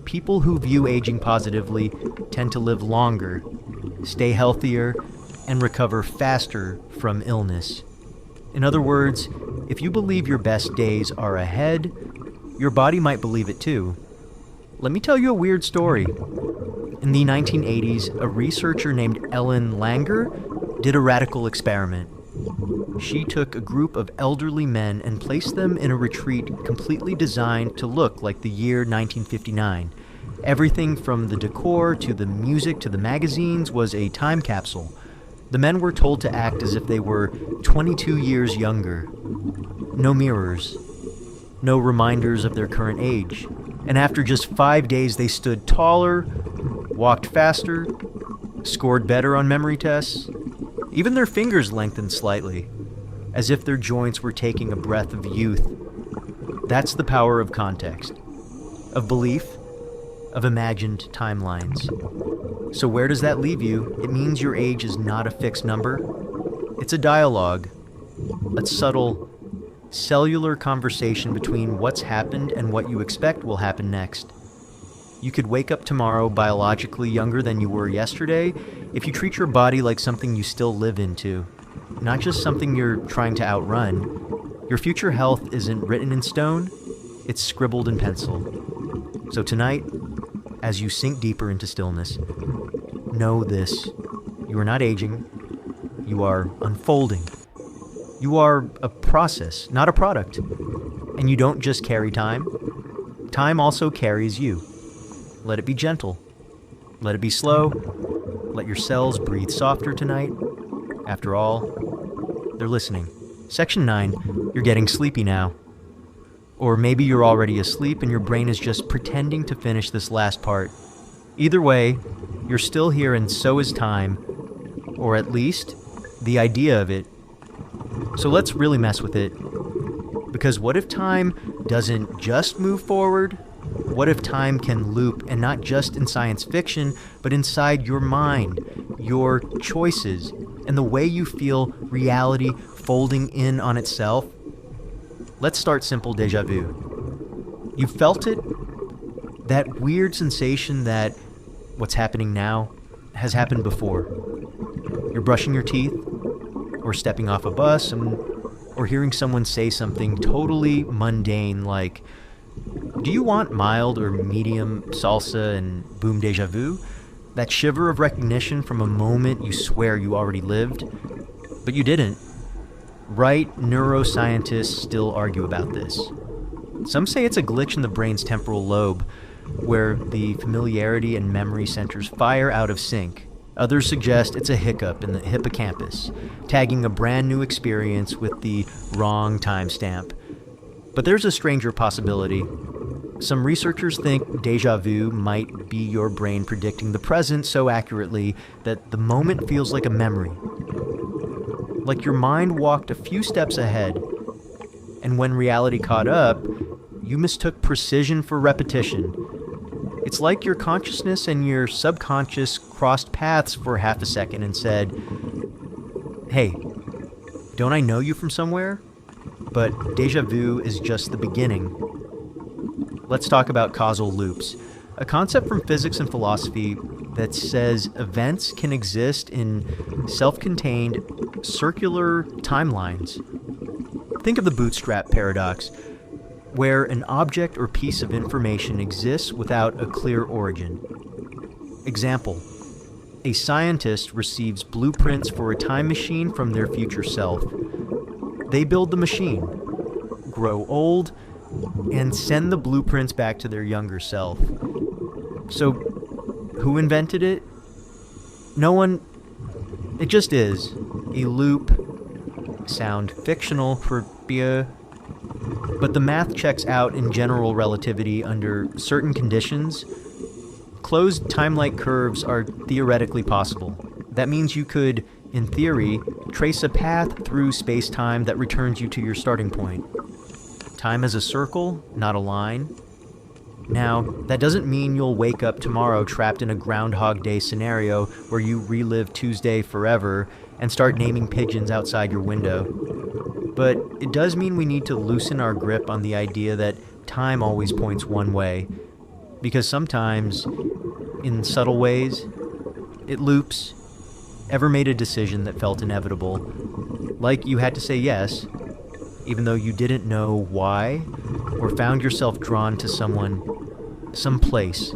Speaker 1: People who view aging positively tend to live longer, stay healthier, and recover faster from illness. In other words, if you believe your best days are ahead, your body might believe it too. Let me tell you a weird story. In the 1980s, a researcher named Ellen Langer did a radical experiment. She took a group of elderly men and placed them in a retreat completely designed to look like the year 1959. Everything from the decor to the music to the magazines was a time capsule. The men were told to act as if they were 22 years younger. No mirrors. No reminders of their current age. And after just 5 days, they stood taller, walked faster, scored better on memory tests. Even their fingers lengthened slightly, as if their joints were taking a breath of youth. That's the power of context, of belief, of imagined timelines. So where does that leave you? It means your age is not a fixed number. It's a dialogue, a subtle, cellular conversation between what's happened and what you expect will happen next. You could wake up tomorrow biologically younger than you were yesterday if you treat your body like something you still live into, not just something you're trying to outrun. Your future health isn't written in stone, it's scribbled in pencil. So tonight, as you sink deeper into stillness, know this: you are not aging, you are unfolding. You are a process, not a product. And you don't just carry time. Time also carries you. Let it be gentle. Let it be slow. Let your cells breathe softer tonight. After all, they're listening. Section 9, you're getting sleepy now. Or maybe you're already asleep and your brain is just pretending to finish this last part. Either way, you're still here and so is time. Or at least, the idea of it. So let's really mess with it. Because what if time doesn't just move forward? What if time can loop, and not just in science fiction, but inside your mind, your choices, and the way you feel reality folding in on itself? Let's start simple déjà vu. You felt it? That weird sensation that what's happening now has happened before. You're brushing your teeth, or stepping off a bus, or hearing someone say something totally mundane like, "Do you want mild or medium salsa?" and boom, déjà vu? That shiver of recognition from a moment you swear you already lived, but you didn't. Right neuroscientists still argue about this. Some say it's a glitch in the brain's temporal lobe, where the familiarity and memory centers fire out of sync. Others suggest it's a hiccup in the hippocampus, tagging a brand new experience with the wrong timestamp. But there's a stranger possibility. Some researchers think déjà vu might be your brain predicting the present so accurately that the moment feels like a memory. Like your mind walked a few steps ahead, and when reality caught up, you mistook precision for repetition. It's like your consciousness and your subconscious crossed paths for half a second and said, "Hey, don't I know you from somewhere?" But déjà vu is just the beginning. Let's talk about causal loops, a concept from physics and philosophy that says events can exist in self-contained circular timelines. Think of the bootstrap paradox, where an object or piece of information exists without a clear origin. Example: a scientist receives blueprints for a time machine from their future self. They build the machine, grow old, and send the blueprints back to their younger self. So, who invented it? No one. It just is. A loop. Sound fictional for beer. But the math checks out in general relativity under certain conditions. Closed time-like curves are theoretically possible. That means you could, in theory, trace a path through space-time that returns you to your starting point. time as a circle, not a line. Now, that doesn't mean you'll wake up tomorrow trapped in a Groundhog Day scenario where you relive Tuesday forever and start naming pigeons outside your window. But it does mean we need to loosen our grip on the idea that time always points one way, because sometimes, in subtle ways, it loops. Ever made a decision that felt inevitable, like you had to say yes, even though you didn't know why, or found yourself drawn to someone, some place,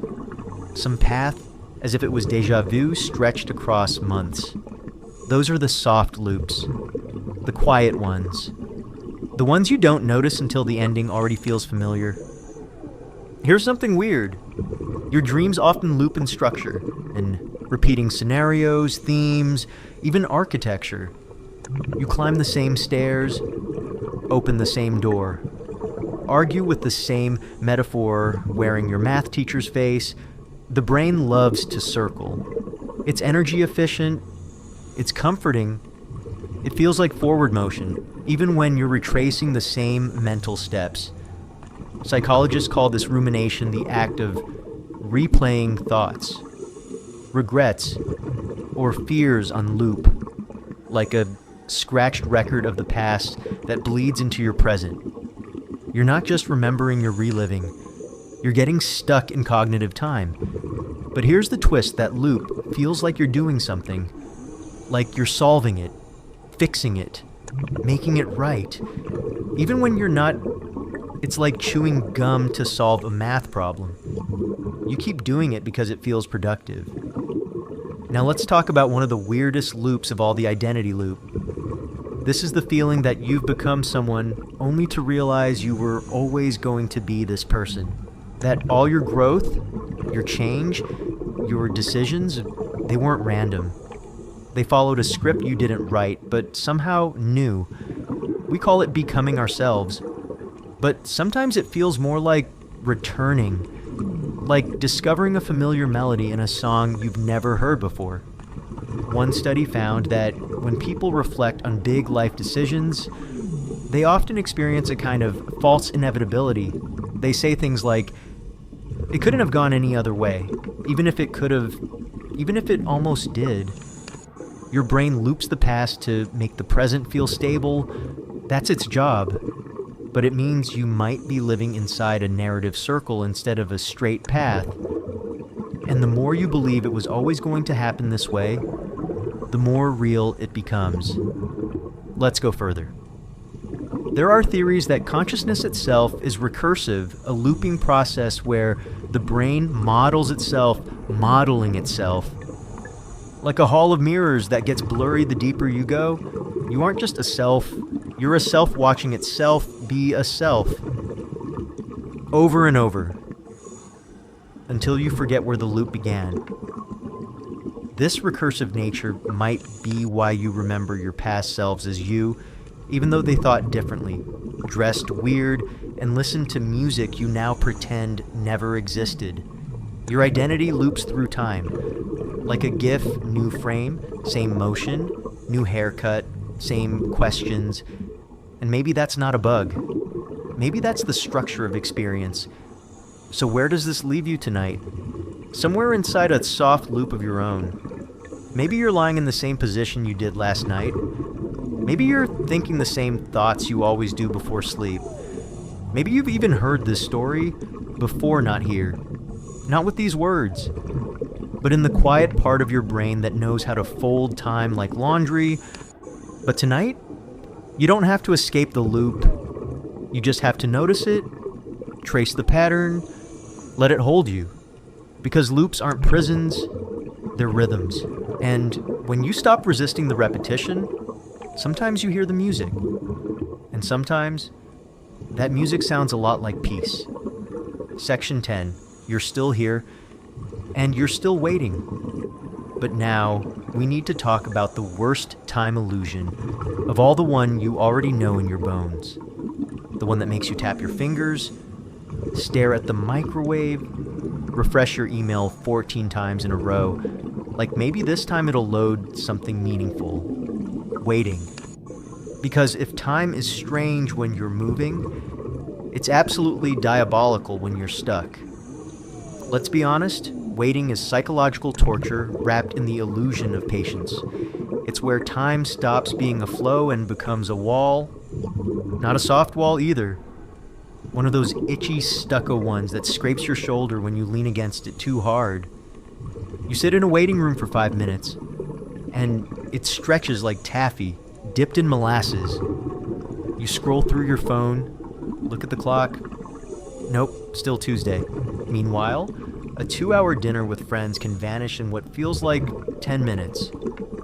Speaker 1: some path, as if it was déjà vu stretched across months. Those are the soft loops, the quiet ones, the ones you don't notice until the ending already feels familiar. Here's something weird. Your dreams often loop in structure, in repeating scenarios, themes, even architecture. You climb the same stairs, open the same door, argue with the same metaphor wearing your math teacher's face. The brain loves to circle. It's energy efficient, it's comforting, it feels like forward motion, even when you're retracing the same mental steps. Psychologists call this rumination the act of replaying thoughts, regrets, or fears on loop, like a scratched record of the past that bleeds into your present. You're not just remembering, you're reliving. You're getting stuck in cognitive time. But here's the twist: that loop feels like you're doing something, like you're solving it, fixing it, making it right. Even when you're not, it's like chewing gum to solve a math problem. You keep doing it because it feels productive. Now let's talk about one of the weirdest loops of all, the identity loop. This is the feeling that you've become someone only to realize you were always going to be this person. That all your growth, your change, your decisions, they weren't random. They followed a script you didn't write, but somehow knew. We call it becoming ourselves. But sometimes it feels more like returning, like discovering a familiar melody in a song you've never heard before. One study found that when people reflect on big life decisions, they often experience a kind of false inevitability. They say things like, "It couldn't have gone any other way, even if it could have, even if it almost did." Your brain loops the past to make the present feel stable. That's its job. But it means you might be living inside a narrative circle instead of a straight path. And the more you believe it was always going to happen this way, the more real it becomes. Let's go further. There are theories that consciousness itself is recursive, a looping process where the brain models itself, modeling itself. Like a hall of mirrors that gets blurry the deeper you go. You aren't just a self, you're a self watching itself be a self. Over and over. Until you forget where the loop began. This recursive nature might be why you remember your past selves as you, even though they thought differently, dressed weird, and listened to music you now pretend never existed. Your identity loops through time. Like a GIF, new frame, same motion, new haircut, same questions. And maybe that's not a bug. Maybe that's the structure of experience. So where does this leave you tonight? Somewhere inside a soft loop of your own. Maybe you're lying in the same position you did last night. Maybe you're thinking the same thoughts you always do before sleep. Maybe you've even heard this story before, not here. Not with these words, but in the quiet part of your brain that knows how to fold time like laundry. But tonight, you don't have to escape the loop. You just have to notice it, trace the pattern, let it hold you. Because loops aren't prisons, they're rhythms. And when you stop resisting the repetition, sometimes you hear the music. And sometimes, that music sounds a lot like peace. Section 10, you're still here, and you're still waiting. But now, we need to talk about the worst time illusion of all, the one you already know in your bones. The one that makes you tap your fingers, stare at the microwave, refresh your email 14 times in a row, like maybe this time it'll load something meaningful. Waiting. Because if time is strange when you're moving, It's absolutely diabolical when you're stuck. Let's be honest, waiting is psychological torture wrapped in the illusion of patience. It's where time stops being a flow and becomes a wall. Not a soft wall either. One of those itchy stucco ones that scrapes your shoulder when you lean against it too hard. You sit in a waiting room for 5 minutes, and it stretches like taffy, dipped in molasses. You scroll through your phone, look at the clock. Nope, still Tuesday. Meanwhile, a 2-hour dinner with friends can vanish in what feels like 10 minutes.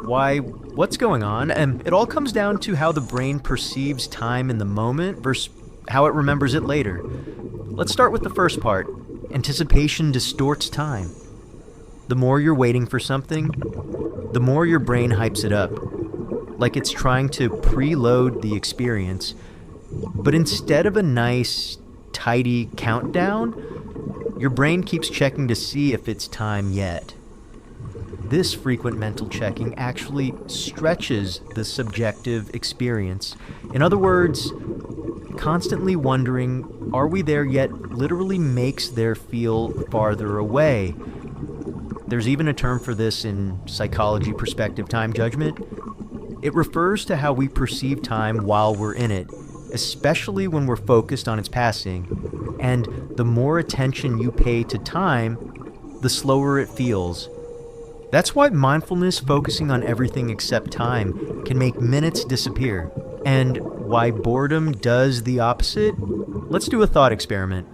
Speaker 1: Why? What's going on? And it all comes down to how the brain perceives time in the moment versus how it remembers it later. Let's start with the first part. Anticipation distorts time. The more you're waiting for something, the more your brain hypes it up, like it's trying to preload the experience. But instead of a nice, tidy countdown, your brain keeps checking to see if it's time yet. This frequent mental checking actually stretches the subjective experience. In other words, constantly wondering, are we there yet, literally makes there feel farther away. There's even a term for this in psychology perspective time judgment. It refers to how we perceive time while we're in it, especially when we're focused on its passing. And the more attention you pay to time, the slower it feels. That's why mindfulness focusing on everything except time can make minutes disappear. And why boredom does the opposite? Let's do a thought experiment.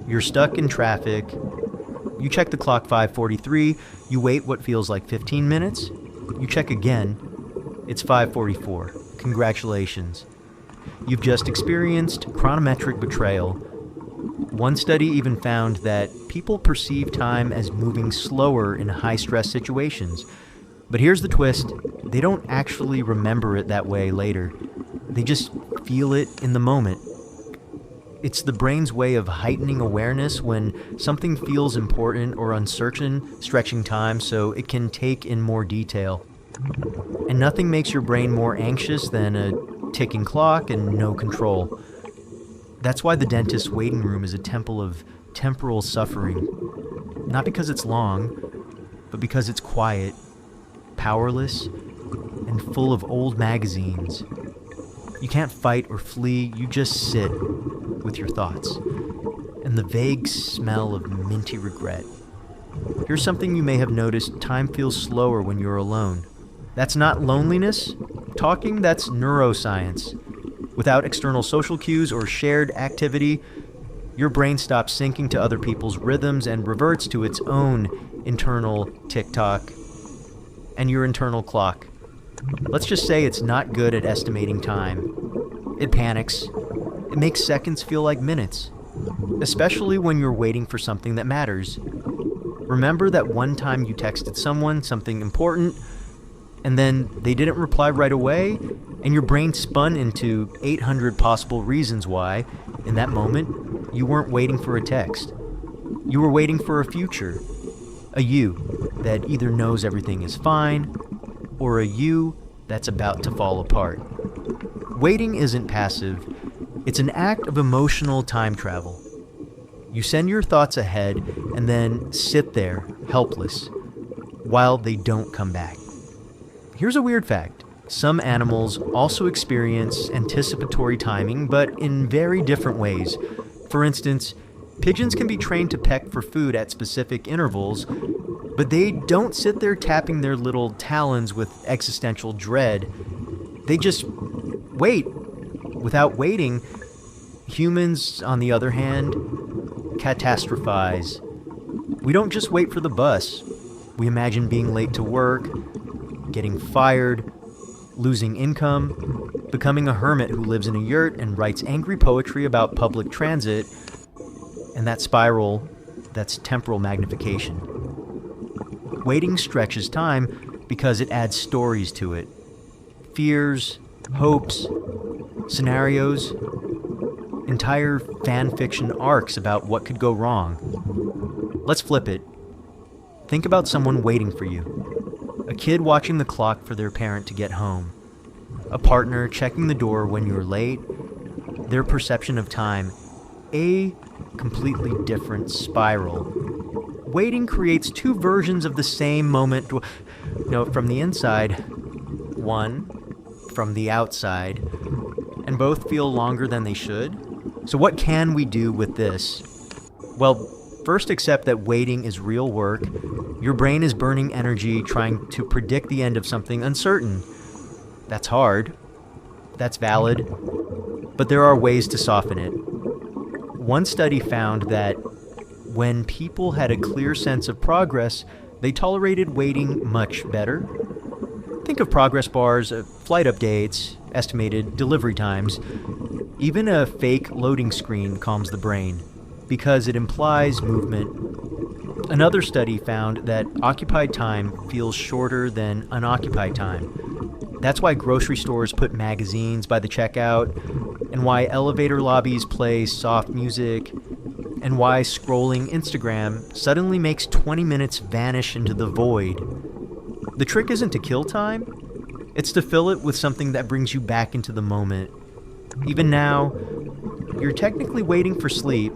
Speaker 1: You're stuck in traffic. You check the clock 5:43, you wait what feels like 15 minutes. You check again, it's 5:44. Congratulations. You've just experienced chronometric betrayal. One study even found that people perceive time as moving slower in high-stress situations. But here's the twist, they don't actually remember it that way later. They just feel it in the moment. It's the brain's way of heightening awareness when something feels important or uncertain, stretching time so it can take in more detail. And nothing makes your brain more anxious than a ticking clock and no control. That's why the dentist's waiting room is a temple of temporal suffering. Not because it's long, but because it's quiet, powerless, and full of old magazines. You can't fight or flee, you just sit with your thoughts and the vague smell of minty regret. Here's something you may have noticed, time feels slower when you're alone. That's not loneliness talking, that's neuroscience. Without external social cues or shared activity, your brain stops syncing to other people's rhythms and reverts to its own internal tick-tock and your internal clock. Let's just say it's not good at estimating time. It panics. It makes seconds feel like minutes, especially when you're waiting for something that matters. Remember that one time you texted someone something important, and then they didn't reply right away, and your brain spun into 800 possible reasons why, in that moment, you weren't waiting for a text. You were waiting for a future. A you that either knows everything is fine, or a you that's about to fall apart. Waiting isn't passive. It's an act of emotional time travel. You send your thoughts ahead and then sit there, helpless, while they don't come back. Here's a weird fact. Some animals also experience anticipatory timing, but in very different ways. For instance, pigeons can be trained to peck for food at specific intervals, but they don't sit there tapping their little talons with existential dread. They just wait. Without waiting, humans, on the other hand, catastrophize. We don't just wait for the bus. We imagine being late to work, getting fired, losing income, becoming a hermit who lives in a yurt and writes angry poetry about public transit, and that spiral, that's temporal magnification. Waiting stretches time because it adds stories to it. Fears, hopes, scenarios, entire fan fiction arcs about what could go wrong. Let's flip it. Think about someone waiting for you. A kid watching the clock for their parent to get home. A partner checking the door when you're late. Their perception of time a completely different spiral. Waiting creates two versions of the same moment, from the inside, one from the outside, and both feel longer than they should. So what can we do with this? Well, first accept that waiting is real work. Your brain is burning energy trying to predict the end of something uncertain. That's hard. That's valid. But there are ways to soften it. One study found that when people had a clear sense of progress, they tolerated waiting much better. Think of progress bars, flight updates, estimated delivery times. Even a fake loading screen calms the brain because it implies movement. Another study found that occupied time feels shorter than unoccupied time. That's why grocery stores put magazines by the checkout, and why elevator lobbies play soft music, and why scrolling Instagram suddenly makes 20 minutes vanish into the void. The trick isn't to kill time, it's to fill it with something that brings you back into the moment. Even now, you're technically waiting for sleep,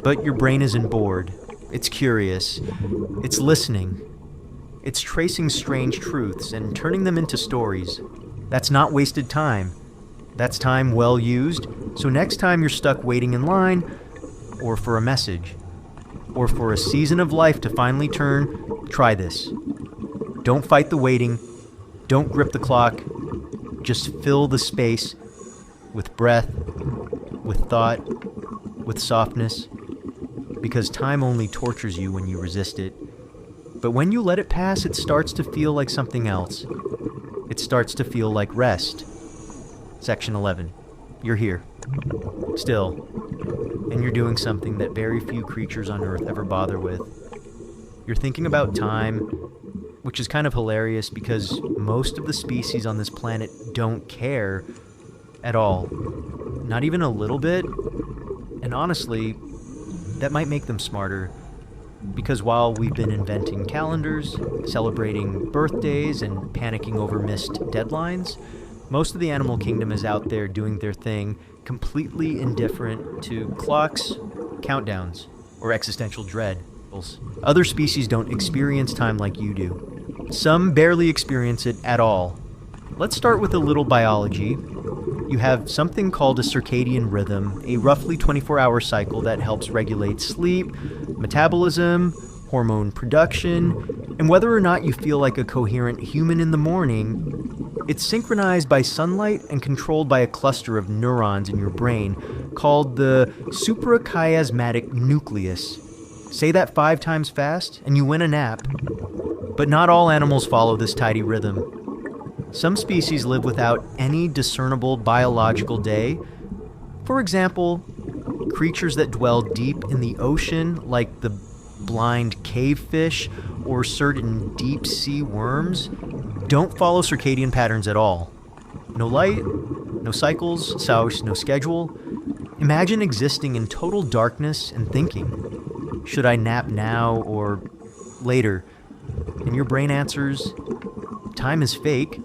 Speaker 1: but your brain isn't bored. It's curious. It's listening. It's tracing strange truths and turning them into stories. That's not wasted time. That's time well used, so next time you're stuck waiting in line, or for a message, or for a season of life to finally turn, try this. Don't fight the waiting. Don't grip the clock. Just fill the space with breath, with thought, with softness, because time only tortures you when you resist it. But when you let it pass, it starts to feel like something else. It starts to feel like rest. Section 11. You're here. Still. And you're doing something that very few creatures on Earth ever bother with. You're thinking about time, which is kind of hilarious because most of the species on this planet don't care at all. Not even a little bit. And honestly, that might make them smarter. Because while we've been inventing calendars, celebrating birthdays, and panicking over missed deadlines, most of the animal kingdom is out there doing their thing, completely indifferent to clocks, countdowns, or existential dread. Other species don't experience time like you do. Some barely experience it at all. Let's start with a little biology. You have something called a circadian rhythm, a roughly 24-hour cycle that helps regulate sleep, metabolism, hormone production, and whether or not you feel like a coherent human in the morning. It's synchronized by sunlight and controlled by a cluster of neurons in your brain called the suprachiasmatic nucleus. Say that 5 times fast, and you win a nap. But not all animals follow this tidy rhythm. Some species live without any discernible biological day. For example, creatures that dwell deep in the ocean, like the blind cavefish or certain deep-sea worms, don't follow circadian patterns at all. No light, no cycles, no schedule. Imagine existing in total darkness and thinking, should I nap now or later? And your brain answers, time is fake.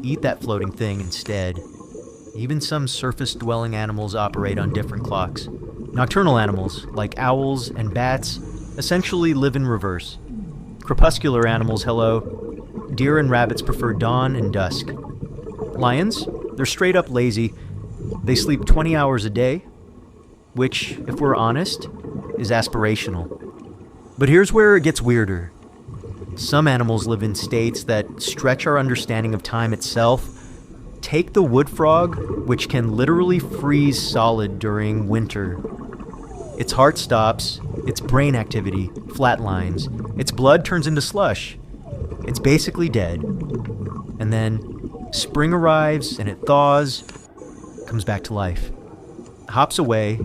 Speaker 1: Eat that floating thing instead. Even some surface-dwelling animals operate on different clocks. Nocturnal animals, like owls and bats, essentially live in reverse. Crepuscular animals, hello. Deer and rabbits prefer dawn and dusk. Lions, they're straight up lazy. They sleep 20 hours a day, which, if we're honest, is aspirational. But here's where it gets weirder. Some animals live in states that stretch our understanding of time itself. Take the wood frog, which can literally freeze solid during winter. Its heart stops, its brain activity flatlines, its blood turns into slush. It's basically dead. And then spring arrives and it thaws, comes back to life. Hops away.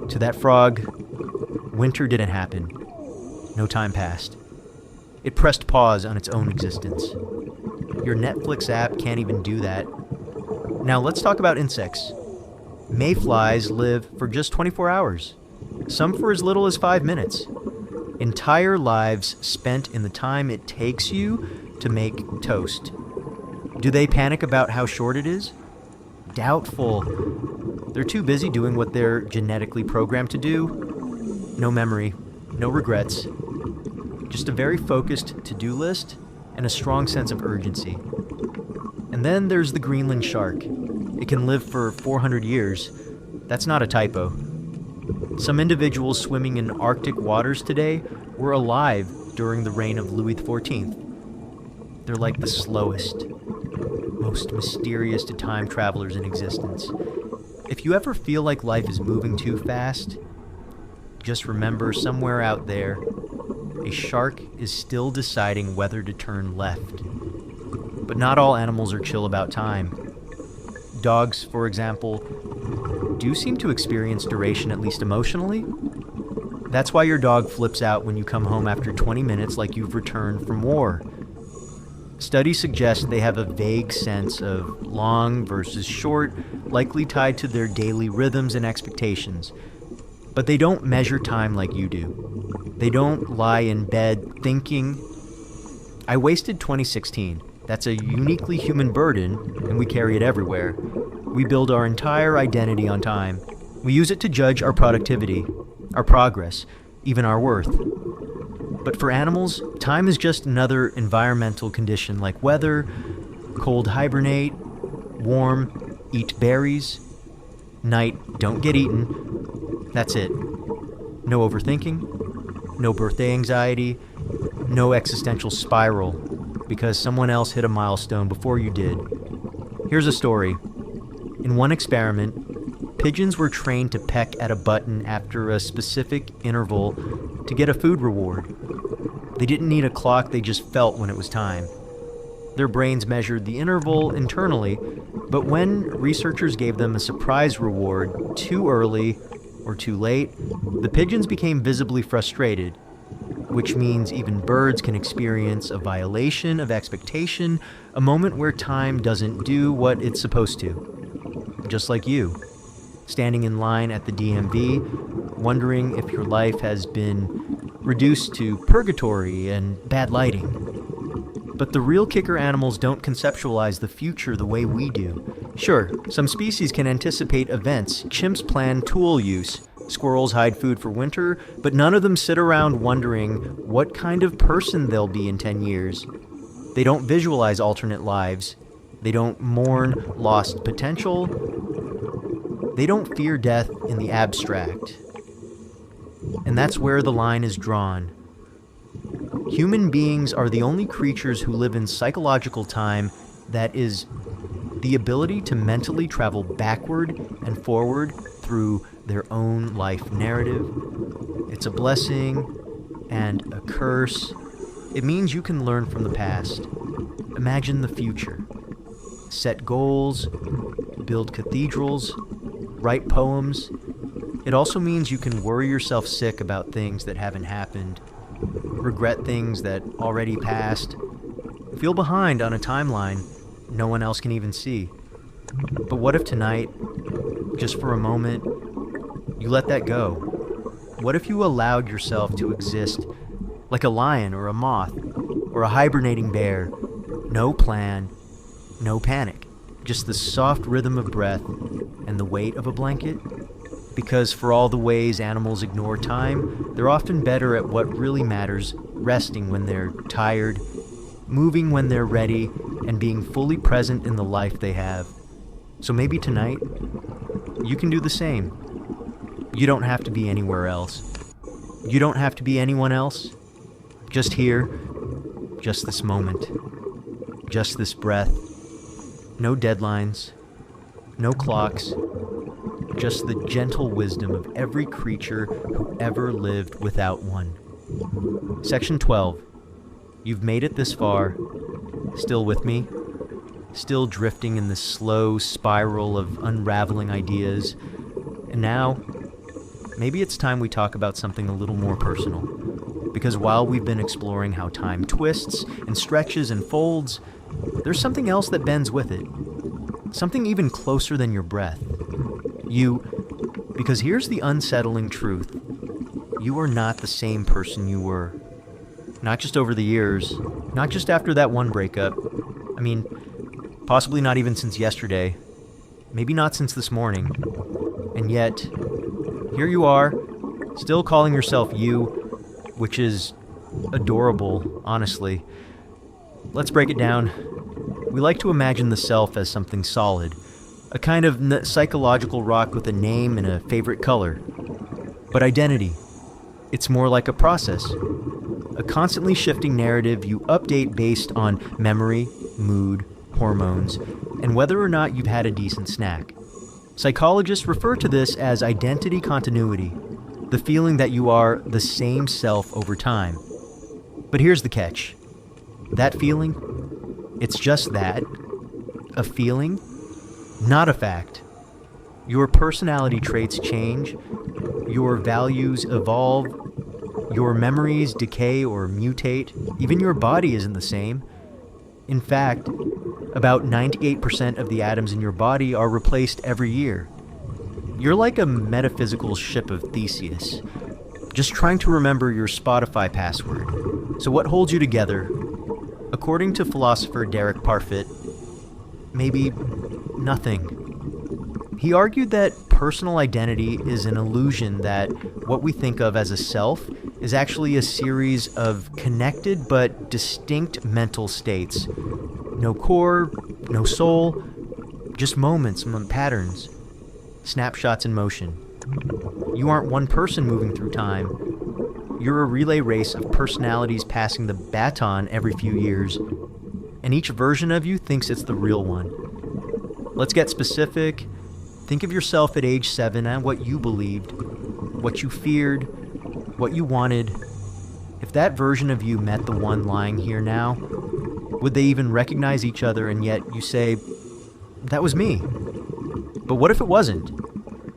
Speaker 1: To that frog, winter didn't happen. No time passed. It pressed pause on its own existence. Your Netflix app can't even do that. Now let's talk about insects. Mayflies live for just 24 hours, some for as little as 5 minutes. Entire lives spent in the time it takes you to make toast. Do they panic about how short it is? Doubtful. They're too busy doing what they're genetically programmed to do. No memory, no regrets, just a very focused to-do list and a strong sense of urgency. And then there's the Greenland shark. It can live for 400 years. That's not a typo. Some individuals swimming in Arctic waters today were alive during the reign of Louis XIV. They're like the slowest, most mysterious time travelers in existence. If you ever feel like life is moving too fast, just remember somewhere out there, a shark is still deciding whether to turn left. But not all animals are chill about time. Dogs, for example, do seem to experience duration, at least emotionally. That's why your dog flips out when you come home after 20 minutes like you've returned from war. Studies suggest they have a vague sense of long versus short, likely tied to their daily rhythms and expectations. But they don't measure time like you do. They don't lie in bed thinking, I wasted 2016. That's a uniquely human burden, and we carry it everywhere. We build our entire identity on time. We use it to judge our productivity, our progress, even our worth. But for animals, time is just another environmental condition like weather, cold hibernate, warm, eat berries, night, don't get eaten. That's it. No overthinking, no birthday anxiety, no existential spiral because someone else hit a milestone before you did. Here's a story. In one experiment, pigeons were trained to peck at a button after a specific interval to get a food reward. They didn't need a clock, they just felt when it was time. Their brains measured the interval internally, but when researchers gave them a surprise reward too early or too late, the pigeons became visibly frustrated, which means even birds can experience a violation of expectation, a moment where time doesn't do what it's supposed to. Just like you, standing in line at the DMV, wondering if your life has been reduced to purgatory and bad lighting. But the real kicker animals don't conceptualize the future the way we do. Sure, some species can anticipate events. Chimps plan tool use. Squirrels hide food for winter, but none of them sit around wondering what kind of person they'll be in 10 years. They don't visualize alternate lives. They don't mourn lost potential. They don't fear death in the abstract. And that's where the line is drawn. Human beings are the only creatures who live in psychological time that is the ability to mentally travel backward and forward through their own life narrative. It's a blessing and a curse. It means you can learn from the past, imagine the future, set goals, build cathedrals, write poems. It also means you can worry yourself sick about things that haven't happened, regret things that already passed, feel behind on a timeline no one else can even see. But what if tonight, just for a moment, you let that go? What if you allowed yourself to exist like a lion or a moth or a hibernating bear? No plan, no panic, just the soft rhythm of breath and the weight of a blanket? Because for all the ways animals ignore time, they're often better at what really matters, resting when they're tired, moving when they're ready, and being fully present in the life they have. So maybe tonight, you can do the same. You don't have to be anywhere else. You don't have to be anyone else. Just here, just this moment, just this breath. No deadlines, no clocks, just the gentle wisdom of every creature who ever lived without one. Section 12. You've made it this far. Still with me? Still drifting in the slow spiral of unraveling ideas. And now, maybe it's time we talk about something a little more personal. Because while we've been exploring how time twists and stretches and folds, there's something else that bends with it. Something even closer than your breath. Because here's the unsettling truth. You are not the same person you were. Not just over the years, not just after that one breakup. I mean, possibly not even since yesterday. Maybe not since this morning. And yet, here you are, still calling yourself you, which is adorable, honestly. Let's break it down. We like to imagine the self as something solid, a kind of psychological rock with a name and a favorite color. But identity, it's more like a process, a constantly shifting narrative you update based on memory, mood, hormones, and whether or not you've had a decent snack. Psychologists refer to this as identity continuity, the feeling that you are the same self over time. But here's the catch. That feeling, it's just that, a feeling, not a fact. Your personality traits change, your values evolve, your memories decay or mutate, even your body isn't the same. In fact, about 98% of the atoms in your body are replaced every year. You're like a metaphysical ship of Theseus, just trying to remember your Spotify password. So what holds you together? According to philosopher Derek Parfit, maybe nothing. He argued that personal identity is an illusion, that what we think of as a self is actually a series of connected but distinct mental states. No core, no soul, just moments, patterns, snapshots in motion. You aren't one person moving through time. You're a relay race of personalities passing the baton every few years, and each version of you thinks it's the real one. Let's get specific. Think of yourself at age 7 and what you believed, what you feared, what you wanted. If that version of you met the one lying here now, would they even recognize each other, and yet you say, that was me? But what if it wasn't?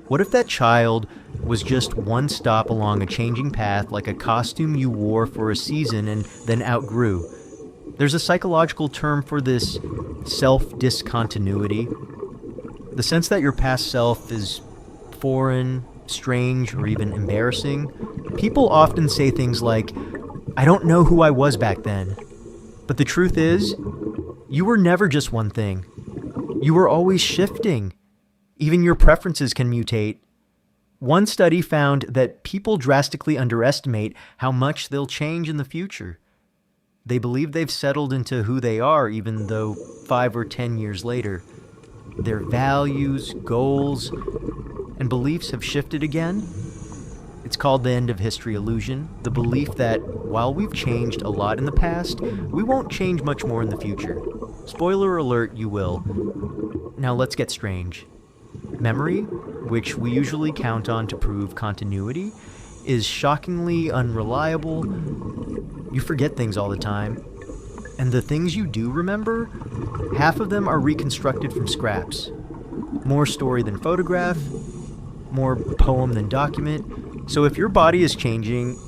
Speaker 1: What if that child was just one stop along a changing path, like a costume you wore for a season and then outgrew? There's a psychological term for this self-discontinuity. The sense that your past self is foreign, strange, or even embarrassing. People often say things like, I don't know who I was back then. But the truth is, you were never just one thing. You were always shifting. Even your preferences can mutate. One study found that people drastically underestimate how much they'll change in the future. They believe they've settled into who they are, even though 5 or 10 years later, their values, goals, and beliefs have shifted again. It's called the end of history illusion, the belief that while we've changed a lot in the past, we won't change much more in the future. Spoiler alert, you will. Now let's get strange. Memory, which we usually count on to prove continuity, is shockingly unreliable. You forget things all the time. And the things you do remember, half of them are reconstructed from scraps. More story than photograph, more poem than document. So if your body is changing,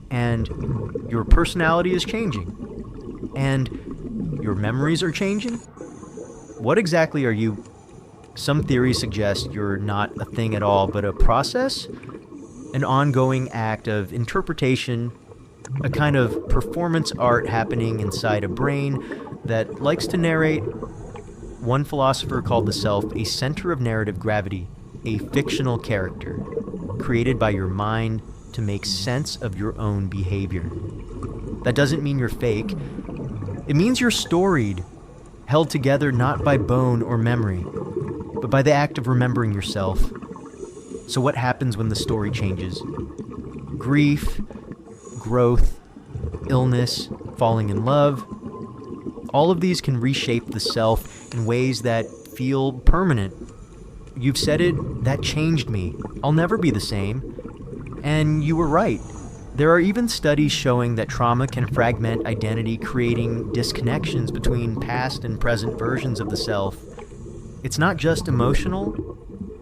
Speaker 1: and your personality is changing, and your memories are changing, what exactly are you? Some theories suggest you're not a thing at all, but a process, an ongoing act of interpretation, a kind of performance art happening inside a brain that likes to narrate. One philosopher called the self a center of narrative gravity, a fictional character created by your mind to make sense of your own behavior. That doesn't mean you're fake. It means you're storied, held together not by bone or memory, but by the act of remembering yourself. So what happens when the story changes? Grief, growth, illness, falling in love. All of these can reshape the self in ways that feel permanent. You've said it, that changed me. I'll never be the same. And you were right. There are even studies showing that trauma can fragment identity, creating disconnections between past and present versions of the self. It's not just emotional,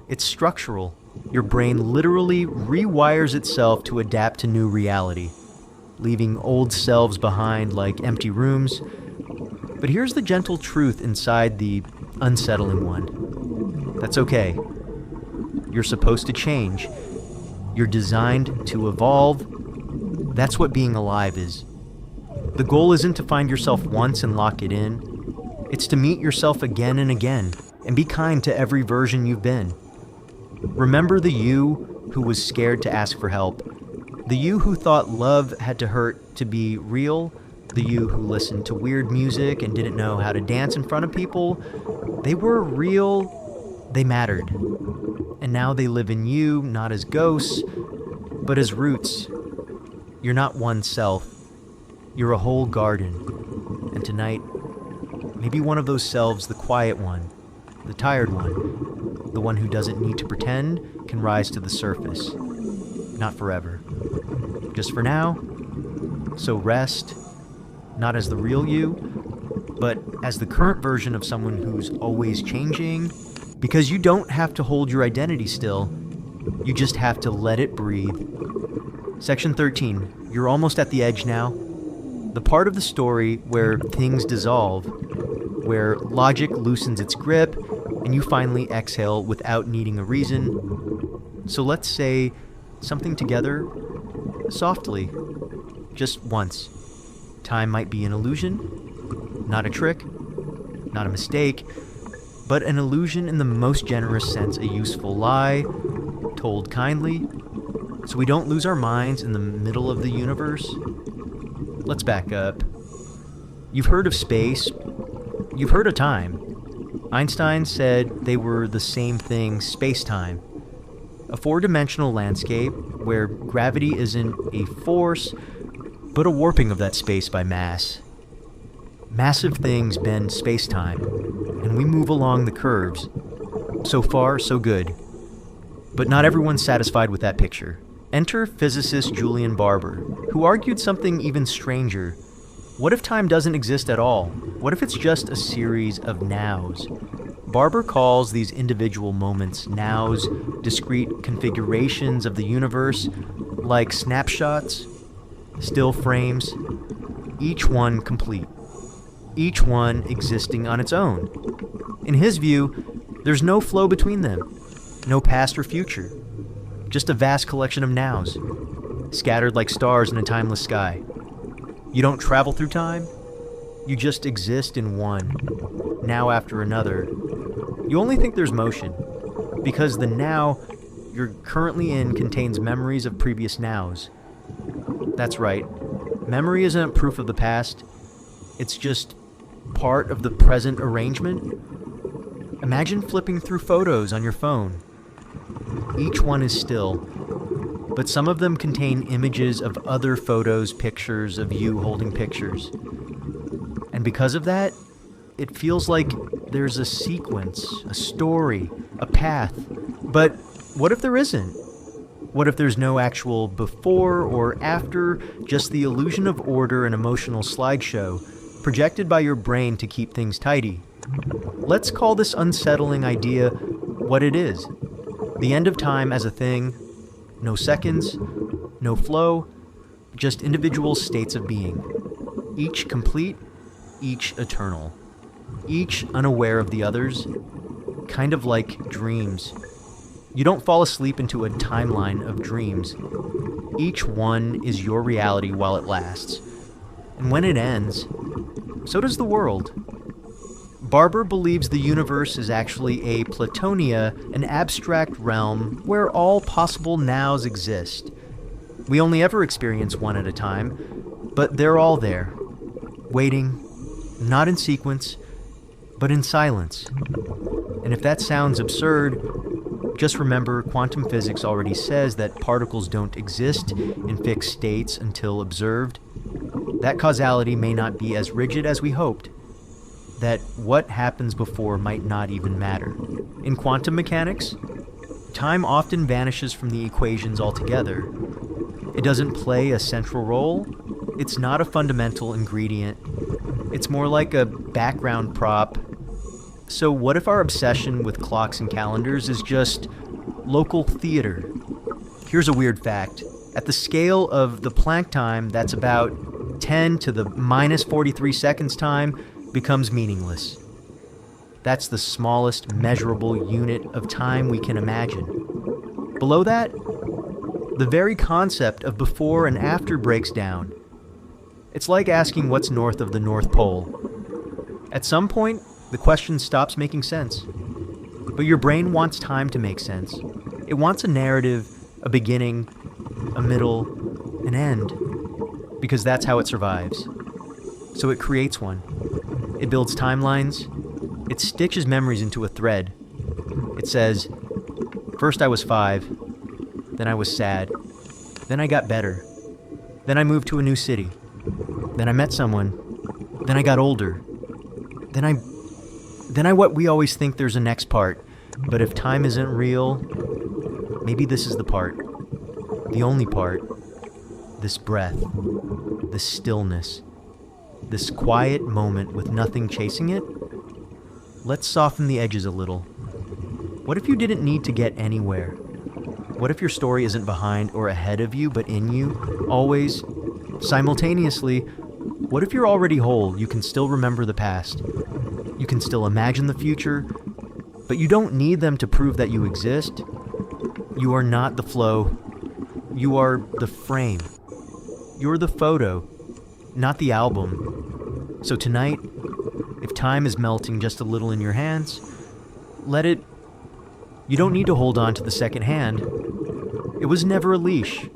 Speaker 1: it's structural. Your brain literally rewires itself to adapt to new reality, leaving old selves behind like empty rooms. But here's the gentle truth inside the unsettling one. That's okay. You're supposed to change. You're designed to evolve. That's what being alive is. The goal isn't to find yourself once and lock it in. It's to meet yourself again and again, and be kind to every version you've been. Remember the you who was scared to ask for help, the you who thought love had to hurt to be real, the you who listened to weird music and didn't know how to dance in front of people. They were real, they mattered. And now they live in you, not as ghosts, but as roots. You're not one self. You're a whole garden. And tonight, maybe one of those selves, the quiet one, the tired one, the one who doesn't need to pretend, can rise to the surface. Not forever. Just for now. So rest, not as the real you, but as the current version of someone who's always changing, because you don't have to hold your identity still. You just have to let it breathe. Section 13. You're almost at the edge now. The part of the story where things dissolve, where logic loosens its grip, and you finally exhale without needing a reason. So let's say something together, softly, just once. Time might be an illusion, not a trick, not a mistake, but an illusion in the most generous sense, a useful lie, told kindly, so we don't lose our minds in the middle of the universe. Let's back up. You've heard of space. You've heard of time. Einstein said they were the same thing, space-time. A four-dimensional landscape where gravity isn't a force, but a warping of that space by mass. Massive things bend space-time, and we move along the curves. So far, so good. But not everyone's satisfied with that picture. Enter physicist Julian Barber, who argued something even stranger. What if time doesn't exist at all? What if it's just a series of nows? Barber calls these individual moments nows, discrete configurations of the universe, like snapshots, still frames, each one complete, each one existing on its own. In his view, there's no flow between them, no past or future, just a vast collection of nows, scattered like stars in a timeless sky. You don't travel through time, you just exist in one, now after another. You only think there's motion, because the now you're currently in contains memories of previous nows. That's right, memory isn't proof of the past, it's just part of the present arrangement. Imagine flipping through photos on your phone. Each one is still, but some of them contain images of other photos, pictures of you holding pictures. And because of that, it feels like there's a sequence, a story, a path. But what if there isn't? What if there's no actual before or after, just the illusion of order and emotional slideshow, projected by your brain to keep things tidy? Let's call this unsettling idea what it is. The end of time as a thing, no seconds, no flow, just individual states of being. Each complete, each eternal. Each unaware of the others, kind of like dreams. You don't fall asleep into a timeline of dreams. Each one is your reality while it lasts. And when it ends, so does the world. Barber believes the universe is actually a Platonia, an abstract realm where all possible nows exist. We only ever experience one at a time, but they're all there, waiting, not in sequence, but in silence. And if that sounds absurd, just remember quantum physics already says that particles don't exist in fixed states until observed. That causality may not be as rigid as we hoped. That what happens before might not even matter. In quantum mechanics, time often vanishes from the equations altogether. It doesn't play a central role. It's not a fundamental ingredient. It's more like a background prop. So what if our obsession with clocks and calendars is just local theater? Here's a weird fact. At the scale of the Planck time, that's about 10 to the minus 43 seconds time, becomes meaningless. That's the smallest measurable unit of time we can imagine. Below that, the very concept of before and after breaks down. It's like asking what's north of the North Pole. At some point, the question stops making sense. But your brain wants time to make sense. It wants a narrative, a beginning, a middle, an end, because that's how it survives. So it creates one. It builds timelines. It stitches memories into a thread. It says, first I was 5, then I was sad, then I got better, then I moved to a new city, then I met someone, then I got older, then I what we always think there's a next part, but if time isn't real, maybe this is the part, the only part, this breath, this stillness, this quiet moment with nothing chasing it. Let's soften the edges a little. What if you didn't need to get anywhere? What if your story isn't behind or ahead of you, but in you, always, simultaneously? What if you're already whole? You can still remember the past. You can still imagine the future, but you don't need them to prove that you exist. You are not the flow. You are the frame. You're the photo, not the album. So tonight, if time is melting just a little in your hands, let it. You don't need to hold on to the second hand. It was never a leash.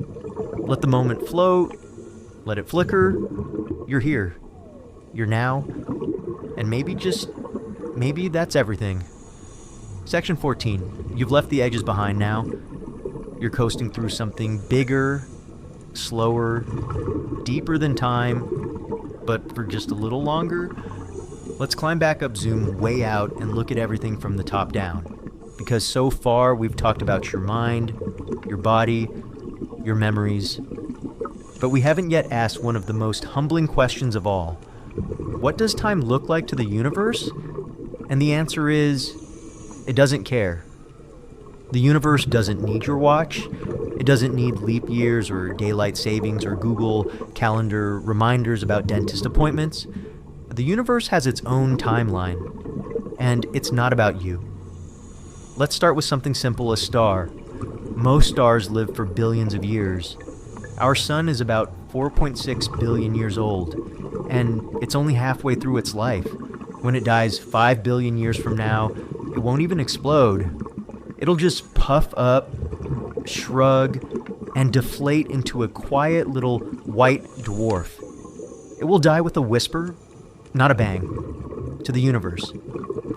Speaker 1: Let the moment float. Let it flicker. You're here. You're now. And maybe that's everything. Section 14. You've left the edges behind now. You're coasting through something bigger, slower, deeper than time, but for just a little longer. Let's climb back up, zoom way out, and look at everything from the top down. Because so far we've talked about your mind, your body, your memories, but we haven't yet asked one of the most humbling questions of all. What does time look like to the universe? And the answer is, it doesn't care. The universe doesn't need your watch. It doesn't need leap years or daylight savings or Google Calendar reminders about dentist appointments. The universe has its own timeline, and it's not about you. Let's start with something simple, a star. Most stars live for billions of years. Our sun is about 4.6 billion years old, and it's only halfway through its life. When it dies 5 billion years from now, it won't even explode. It'll just puff up, shrug, and deflate into a quiet little white dwarf. It will die with a whisper, not a bang, to the universe.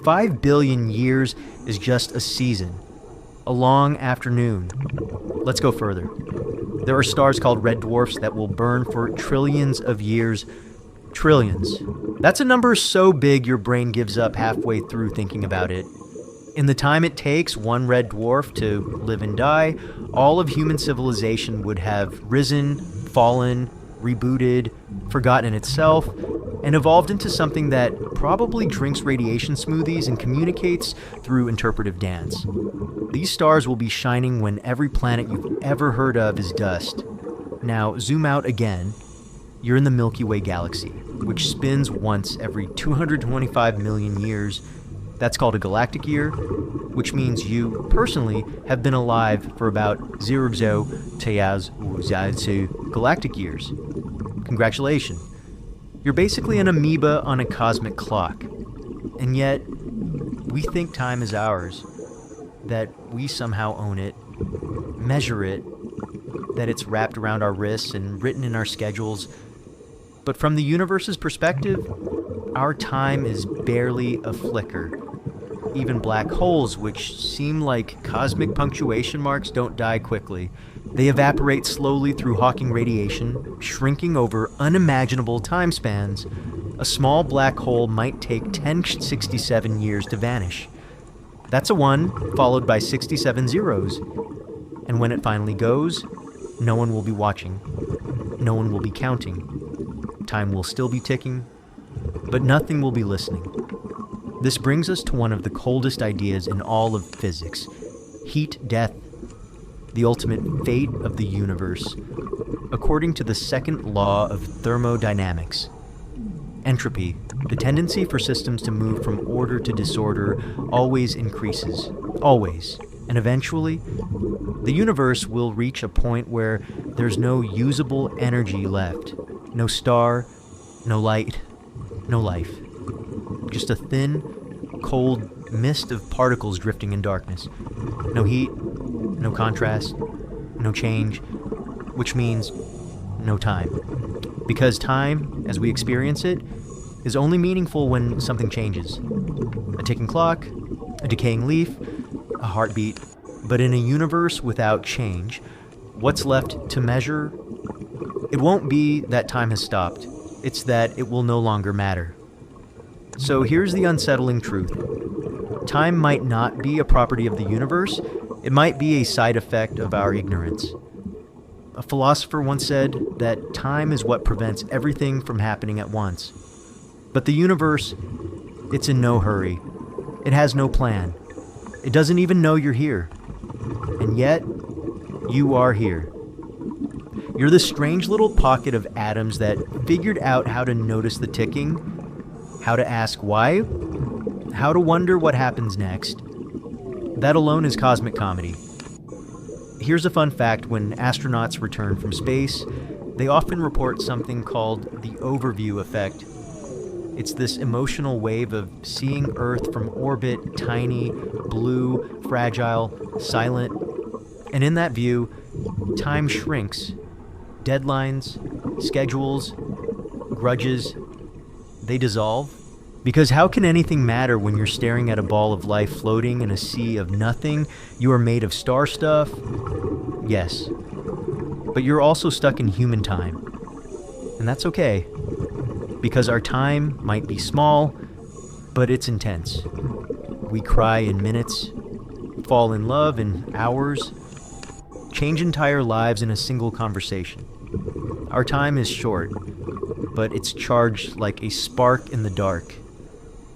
Speaker 1: 5 billion years is just a season, a long afternoon. Let's go further. There are stars called red dwarfs that will burn for trillions of years. Trillions. That's a number so big your brain gives up halfway through thinking about it. In the time it takes one red dwarf to live and die, all of human civilization would have risen, fallen, rebooted, forgotten itself, and evolved into something that probably drinks radiation smoothies and communicates through interpretive dance. These stars will be shining when every planet you've ever heard of is dust. Now, zoom out again. You're in the Milky Way galaxy, which spins once every 225 million years. That's called a galactic year, which means you, personally, have been alive for about 0.002 galactic years. Congratulations. You're basically an amoeba on a cosmic clock. And yet, we think time is ours, that we somehow own it, measure it, that it's wrapped around our wrists and written in our schedules. But from the universe's perspective, our time is barely a flicker. Even black holes, which seem like cosmic punctuation marks, don't die quickly. They evaporate slowly through Hawking radiation, shrinking over unimaginable time spans. A small black hole might take 1067 years to vanish. That's a 1 followed by 67 zeros. And when it finally goes, no one will be watching. No one will be counting. Time will still be ticking, but nothing will be listening. This brings us to one of the coldest ideas in all of physics: heat death, the ultimate fate of the universe, according to the second law of thermodynamics. Entropy, the tendency for systems to move from order to disorder, always increases. Always. And eventually, the universe will reach a point where there's no usable energy left. No star, no light, no life. Just a thin, cold mist of particles drifting in darkness. No heat, no contrast, no change, which means no time. Because time, as we experience it, is only meaningful when something changes. A ticking clock, a decaying leaf, a heartbeat. But in a universe without change, what's left to measure? It won't be that time has stopped. It's that it will no longer matter. So here's the unsettling truth. Time might not be a property of the universe. It might be a side effect of our ignorance. A philosopher once said that time is what prevents everything from happening at once. But the universe, it's in no hurry. It has no plan. It doesn't even know you're here. And yet, you are here. You're this strange little pocket of atoms that figured out how to notice the ticking, how to ask why, how to wonder what happens next. That alone is cosmic comedy. Here's a fun fact: when astronauts return from space, they often report something called the overview effect. It's this emotional wave of seeing Earth from orbit, tiny, blue, fragile, silent. And in that view, time shrinks. Deadlines, schedules, grudges, they dissolve. Because how can anything matter when you're staring at a ball of life floating in a sea of nothing? You are made of star stuff. Yes. But you're also stuck in human time. And that's okay. Because our time might be small, but it's intense. We cry in minutes, fall in love in hours, change entire lives in a single conversation. Our time is short, but it's charged like a spark in the dark.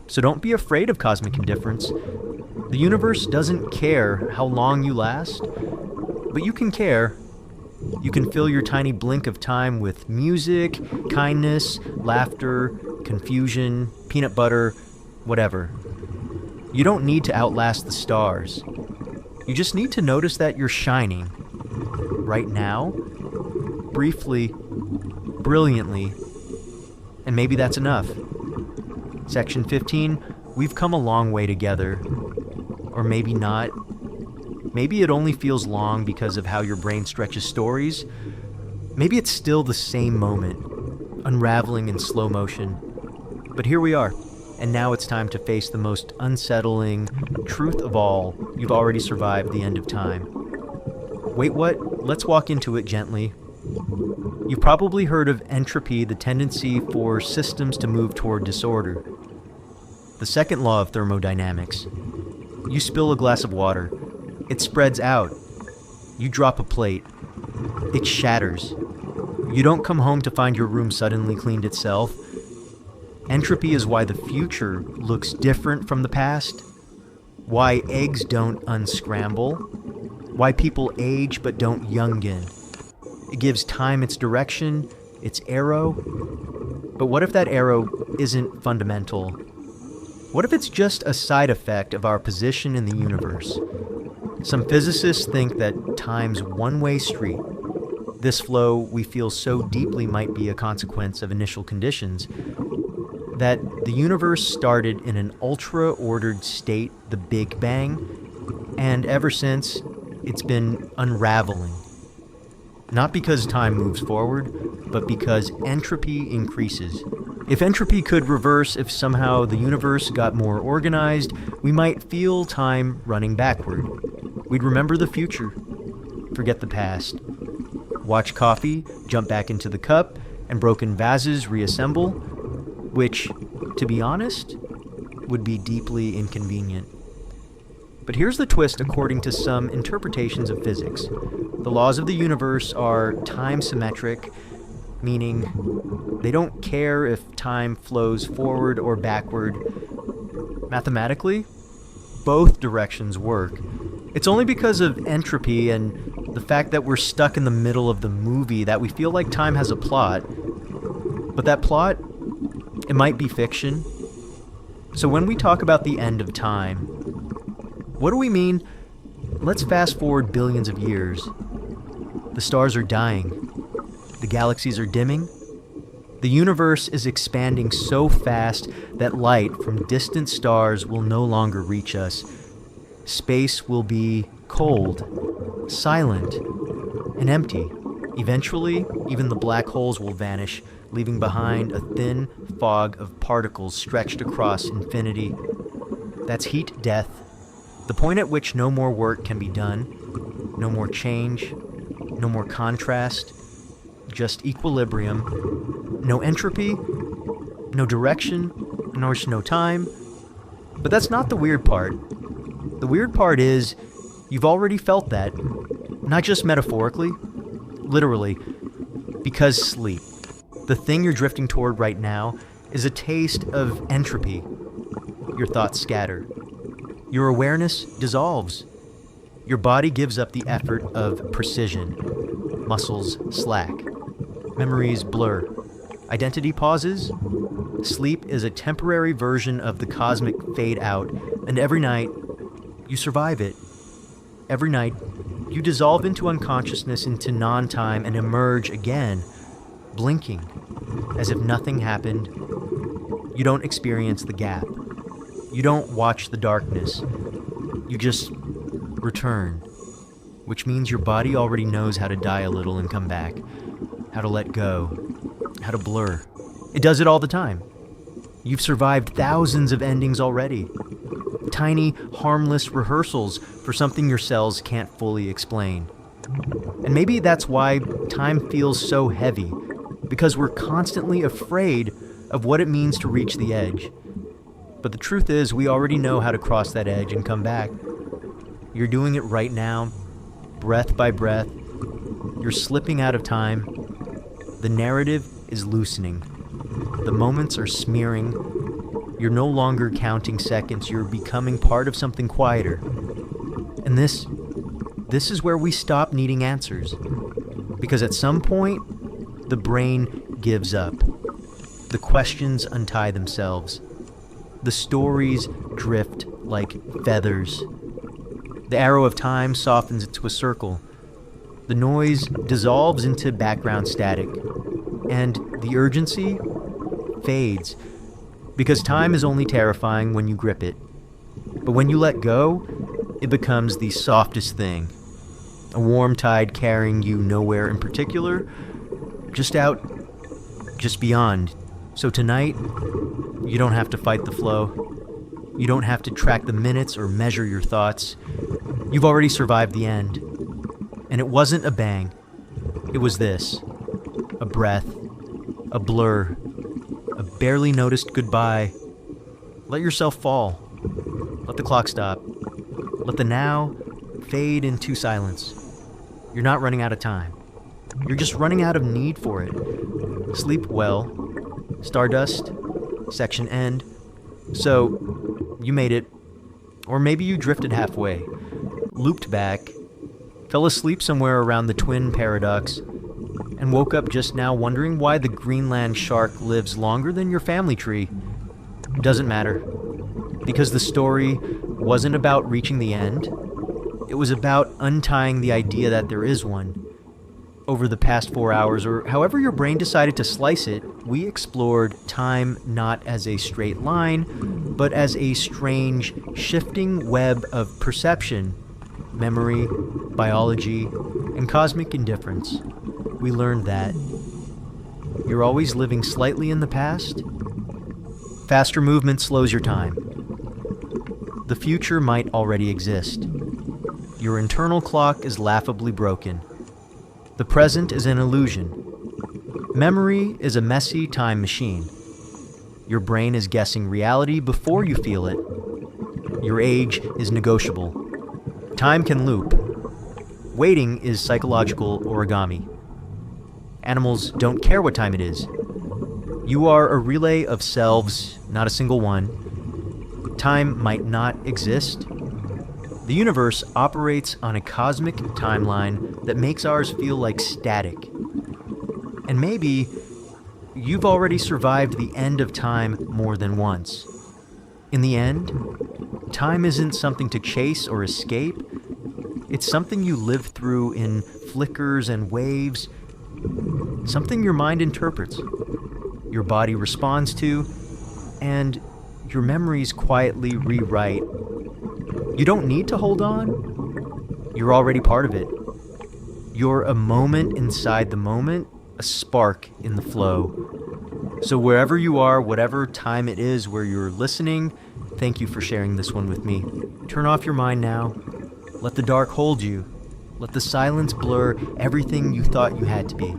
Speaker 1: So don't be afraid of cosmic indifference. The universe doesn't care how long you last, but you can care. You can fill your tiny blink of time with music, kindness, laughter, confusion, peanut butter, whatever. You don't need to outlast the stars. You just need to notice that you're shining. Right now, briefly, brilliantly, and maybe that's enough. Section 15, we've come a long way together. Or maybe not. Maybe it only feels long because of how your brain stretches stories. Maybe it's still the same moment, unraveling in slow motion. But here we are, and now it's time to face the most unsettling truth of all. You've already survived the end of time. Wait, what? Let's walk into it gently. You've probably heard of entropy, the tendency for systems to move toward disorder. The second law of thermodynamics. You spill a glass of water. It spreads out. You drop a plate. It shatters. You don't come home to find your room suddenly cleaned itself. Entropy is why the future looks different from the past. Why eggs don't unscramble. Why people age but don't youngen. It gives time its direction, its arrow. But what if that arrow isn't fundamental? What if it's just a side effect of our position in the universe? Some physicists think that time's one-way street. This flow we feel so deeply might be a consequence of initial conditions. That the universe started in an ultra-ordered state, the Big Bang, and ever since, it's been unraveling. Not because time moves forward, but because entropy increases. If entropy could reverse, if somehow the universe got more organized, we might feel time running backward. We'd remember the future, forget the past. Watch coffee jump back into the cup and broken vases reassemble, which, to be honest, would be deeply inconvenient. But here's the twist according to some interpretations of physics. The laws of the universe are time-symmetric, meaning they don't care if time flows forward or backward. Mathematically, both directions work. It's only because of entropy and the fact that we're stuck in the middle of the movie that we feel like time has a plot. But that plot, it might be fiction. So when we talk about the end of time, what do we mean? Let's fast forward billions of years. The stars are dying. The galaxies are dimming. The universe is expanding so fast that light from distant stars will no longer reach us. Space will be cold, silent, and empty. Eventually, even the black holes will vanish, leaving behind a thin fog of particles stretched across infinity. That's heat death, the point at which no more work can be done, no more change, no more contrast, just equilibrium, no entropy, no direction, nor no time. But that's not the weird part. The weird part is, you've already felt that, not just metaphorically, literally, because sleep, the thing you're drifting toward right now, is a taste of entropy. Your thoughts scatter. Your awareness dissolves. Your body gives up the effort of precision. Muscles slack. Memories blur. Identity pauses. Sleep is a temporary version of the cosmic fade out, and every night, you survive it. Every night, you dissolve into unconsciousness, into non-time, and emerge again, blinking, as if nothing happened. You don't experience the gap. You don't watch the darkness. You just return, which means your body already knows how to die a little and come back, how to let go, how to blur. It does it all the time. You've survived thousands of endings already. Tiny, harmless rehearsals for something your cells can't fully explain. And maybe that's why time feels so heavy, because we're constantly afraid of what it means to reach the edge. But the truth is, we already know how to cross that edge and come back. You're doing it right now, breath by breath. You're slipping out of time. The narrative is loosening. The moments are smearing. You're no longer counting seconds. You're becoming part of something quieter. And this is where we stop needing answers. Because at some point, the brain gives up. The questions untie themselves. The stories drift like feathers. The arrow of time softens into a circle. The noise dissolves into background static. And the urgency fades. Because time is only terrifying when you grip it. But when you let go, it becomes the softest thing. A warm tide carrying you nowhere in particular, just out, just beyond. So tonight, you don't have to fight the flow. You don't have to track the minutes or measure your thoughts. You've already survived the end. And it wasn't a bang. It was this. A breath. A blur. A barely noticed goodbye. Let yourself fall. Let the clock stop. Let the now fade into silence. You're not running out of time. You're just running out of need for it. Sleep well. Stardust. Section end. So, you made it. Or maybe you drifted halfway. Looped back. Fell asleep somewhere around the twin paradox. And woke up just now wondering why the Greenland shark lives longer than your family tree. Doesn't matter. Because the story wasn't about reaching the end. It was about untying the idea that there is one. Over the past 4 hours, or however your brain decided to slice it, we explored time not as a straight line, but as a strange, shifting web of perception, memory, biology, and cosmic indifference. We learned that you're always living slightly in the past. Faster movement slows your time. The future might already exist. Your internal clock is laughably broken. The present is an illusion. Memory is a messy time machine. Your brain is guessing reality before you feel it. Your age is negotiable. Time can loop. Waiting is psychological origami. Animals don't care what time it is. You are a relay of selves, not a single one. Time might not exist. The universe operates on a cosmic timeline that makes ours feel like static. And maybe you've already survived the end of time more than once. In the end, time isn't something to chase or escape. It's something you live through in flickers and waves, something your mind interprets. your body responds to, and your memories quietly rewrite. You don't need to hold on. You're already part of it. You're a moment inside the moment, a spark in the flow. So wherever you are, whatever time it is where you're listening, thank you for sharing this one with me. Turn off your mind now. Let the dark hold you. Let the silence blur everything you thought you had to be.